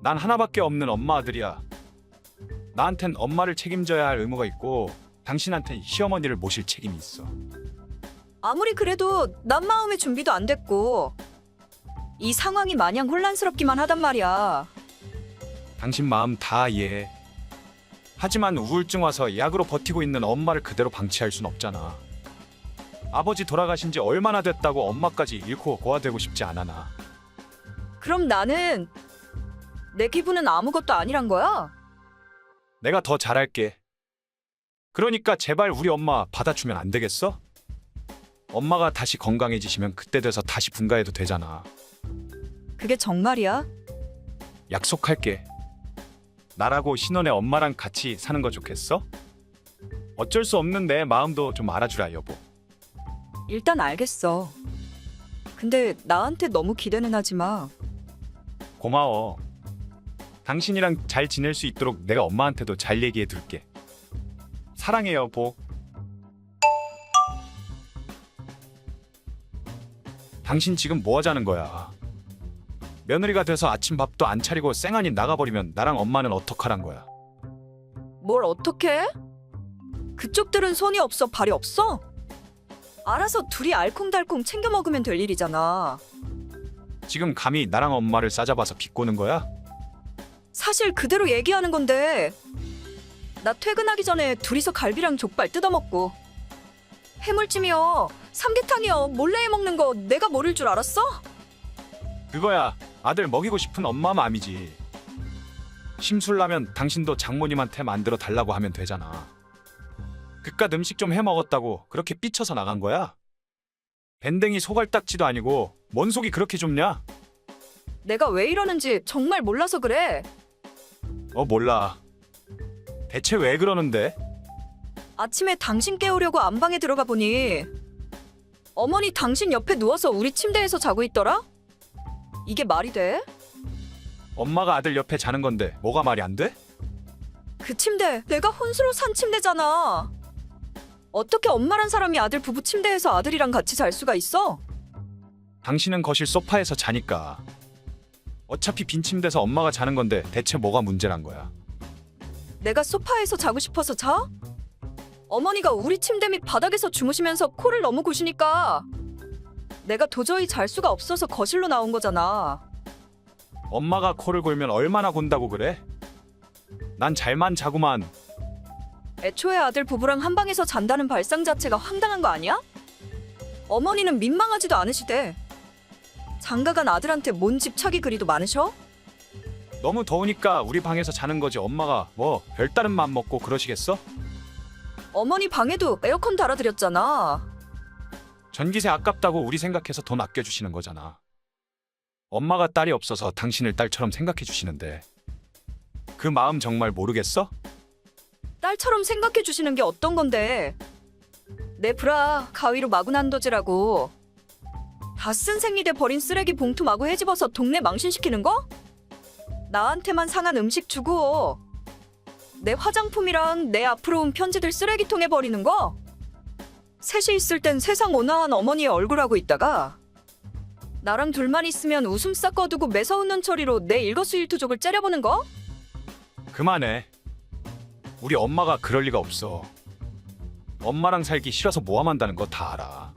난 하나밖에 없는 엄마 아들이야. 나한텐 엄마를 책임져야 할 의무가 있고 당신한텐 시어머니를 모실 책임이 있어. 아무리 그래도 난 마음의 준비도 안 됐고 이 상황이 마냥 혼란스럽기만 하단 말이야. 당신 마음 다 이해해. 하지만 우울증 와서 약으로 버티고 있는 엄마를 그대로 방치할 순 없잖아. 아버지 돌아가신 지 얼마나 됐다고 엄마까지 잃고 고아되고 싶지 않아 나. 그럼 나는 내 기분은 아무것도 아니란 거야? 내가 더 잘할게. 그러니까 제발 우리 엄마 받아주면 안 되겠어? 엄마가 다시 건강해지시면 그때 돼서 다시 분가해도 되잖아. 그게 정말이야? 약속할게. 나라고 신혼의 엄마랑 같이 사는 거 좋겠어? 어쩔 수 없는 내 마음도 좀 알아주라 여보. 일단 알겠어. 근데 나한테 너무 기대는 하지 마. 고마워. 당신이랑 잘 지낼 수 있도록 내가 엄마한테도 잘 얘기해 둘게. 사랑해 여보. 당신 지금 뭐 하자는 거야? 며느리가 돼서 아침 밥도 안 차리고 쌩하니 나가버리면 나랑 엄마는 어떡하란 거야? 뭘 어떻게? 그쪽들은 손이 없어 발이 없어? 알아서 둘이 알콩달콩 챙겨 먹으면 될 일이잖아. 지금 감히 나랑 엄마를 싸잡아서 비꼬는 거야? 사실 그대로 얘기하는 건데 나 퇴근하기 전에 둘이서 갈비랑 족발 뜯어먹고 해물찜이요 삼계탕이요 몰래 해먹는 거 내가 모를 줄 알았어? 그거야 아들 먹이고 싶은 엄마 마음이지. 심술나면 당신도 장모님한테 만들어 달라고 하면 되잖아. 그깟 음식 좀 해먹었다고 그렇게 삐쳐서 나간 거야? 밴댕이 소갈딱지도 아니고 뭔 속이 그렇게 좁냐? 내가 왜 이러는지 정말 몰라서 그래. 몰라. 대체 왜 그러는데? 아침에 당신 깨우려고 안방에 들어가 보니 어머니 당신 옆에 누워서 우리 침대에서 자고 있더라? 이게 말이 돼? 엄마가 아들 옆에 자는 건데 뭐가 말이 안 돼? 그 침대 내가 혼수로 산 침대잖아. 어떻게 엄마란 사람이 아들 부부 침대에서 아들이랑 같이 잘 수가 있어? 당신은 거실 소파에서 자니까. 어차피 빈 침대에서 엄마가 자는 건데 대체 뭐가 문제란 거야? 내가 소파에서 자고 싶어서 자? 어머니가 우리 침대 밑 바닥에서 주무시면서 코를 너무 고시니까 내가 도저히 잘 수가 없어서 거실로 나온 거잖아. 엄마가 코를 골면 얼마나 곤다고 그래? 난 잘만 자구만. 애초에 아들 부부랑 한 방에서 잔다는 발상 자체가 황당한 거 아니야? 어머니는 민망하지도 않으시대. 장가간 아들한테 뭔 집착이 그리도 많으셔? 너무 더우니까 우리 방에서 자는 거지 엄마가 뭐 별다른 맘 먹고 그러시겠어? 어머니 방에도 에어컨 달아드렸잖아. 전기세 아깝다고 우리 생각해서 돈 아껴주시는 거잖아. 엄마가 딸이 없어서 당신을 딸처럼 생각해 주시는데 그 마음 정말 모르겠어? 딸처럼 생각해 주시는 게 어떤 건데. 내 브라 가위로 마구난도질하고 다 쓴 생리대 버린 쓰레기 봉투 마구 헤집어서 동네 망신시키는 거? 나한테만 상한 음식 주고 내 화장품이랑 내 앞으로 온 편지들 쓰레기통에 버리는 거? 셋이 있을 땐 세상 온화한 어머니의 얼굴하고 있다가 나랑 둘만 있으면 웃음 싹 거두고 매서운 눈초리로 내 일거수일투족을 째려보는 거? 그만해. 우리 엄마가 그럴 리가 없어. 엄마랑 살기 싫어서 모함한다는 거 다 알아.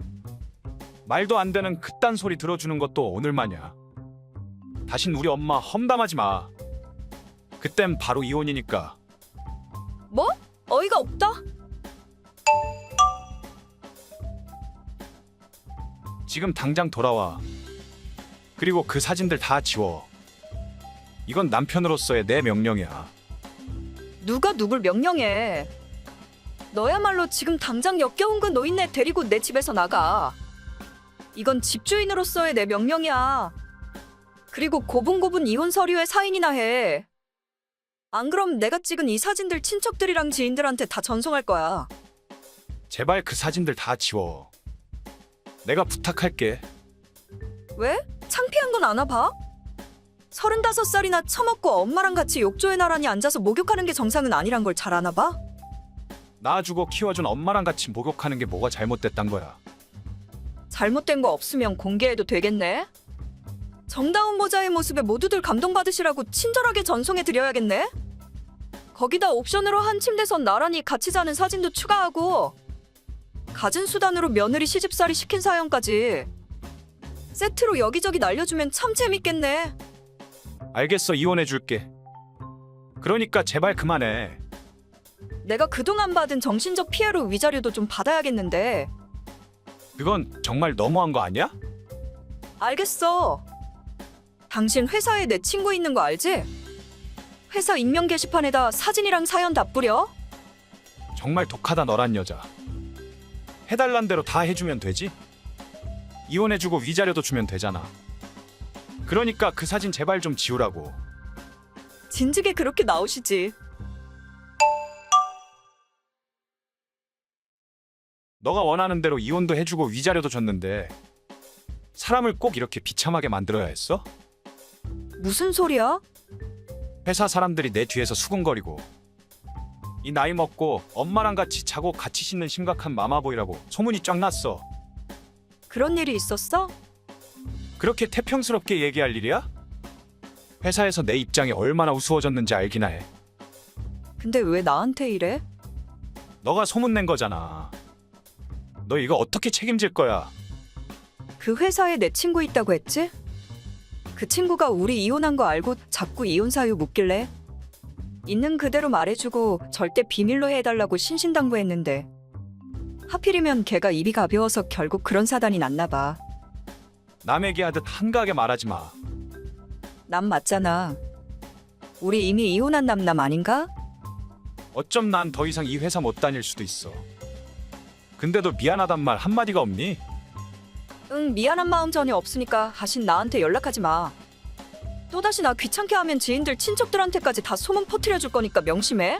말도 안 되는 그딴 소리 들어주는 것도 오늘만이야. 다신 우리 엄마 험담하지 마. 그땐 바로 이혼이니까. 뭐? 어이가 없다. 지금 당장 돌아와. 그리고 그 사진들 다 지워. 이건 남편으로서의 내 명령이야. 누가 누굴 명령해. 너야말로 지금 당장 역겨운 그 노인네 데리고 내 집에서 나가. 이건 집주인으로서의 내 명령이야. 그리고 고분고분 이혼 서류에 사인이나 해. 안 그럼 내가 찍은 이 사진들 친척들이랑 지인들한테 다 전송할 거야. 제발 그 사진들 다 지워. 내가 부탁할게. 왜? 창피한 건 아나 봐? 35살이나 처먹고 엄마랑 같이 욕조에 나란히 앉아서 목욕하는 게 정상은 아니란 걸 잘 아나 봐? 낳아주고 키워준 엄마랑 같이 목욕하는 게 뭐가 잘못됐단 거야. 잘못된 거 없으면 공개해도 되겠네? 정다운 모자의 모습에 모두들 감동받으시라고 친절하게 전송해 드려야겠네? 거기다 옵션으로 한 침대선 나란히 같이 자는 사진도 추가하고 갖은 수단으로 며느리 시집살이 시킨 사연까지 세트로 여기저기 날려주면 참 재밌겠네. 알겠어, 이혼해줄게. 그러니까 제발 그만해. 내가 그동안 받은 정신적 피해로 위자료도 좀 받아야겠는데. 그건 정말 너무한 거 아니야? 알겠어. 당신 회사에 내 친구 있는 거 알지? 회사 익명 게시판에다 사진이랑 사연 다 뿌려? 정말 독하다, 너란 여자. 해달란 대로 다 해주면 되지? 이혼해주고 위자료도 주면 되잖아. 그러니까 그 사진 제발 좀 지우라고. 진즉에 그렇게 나오시지. 너가 원하는 대로 이혼도 해주고 위자료도 줬는데 사람을 꼭 이렇게 비참하게 만들어야 했어? 무슨 소리야? 회사 사람들이 내 뒤에서 수군거리고 이 나이 먹고 엄마랑 같이 자고 같이 씻는 심각한 마마보이라고 소문이 쫙 났어. 그런 일이 있었어? 그렇게 태평스럽게 얘기할 일이야? 회사에서 내 입장이 얼마나 우스워졌는지 알기나 해. 근데 왜 나한테 이래? 너가 소문낸 거잖아. 너 이거 어떻게 책임질 거야? 그 회사에 내 친구 있다고 했지? 그 친구가 우리 이혼한 거 알고 자꾸 이혼 사유 묻길래 있는 그대로 말해주고 절대 비밀로 해달라고 신신당부했는데 하필이면 걔가 입이 가벼워서 결국 그런 사단이 났나 봐. 남 얘기하듯 한가하게 말하지 마. 남 맞잖아. 우리 이미 이혼한 남남 아닌가? 어쩜 난 더 이상 이 회사 못 다닐 수도 있어. 근데도 미안하단 말 한마디가 없니? 응, 미안한 마음 전혀 없으니까 다신 나한테 연락하지 마. 또다시 나 귀찮게 하면 지인들 친척들한테까지 다 소문 퍼뜨려줄 거니까 명심해.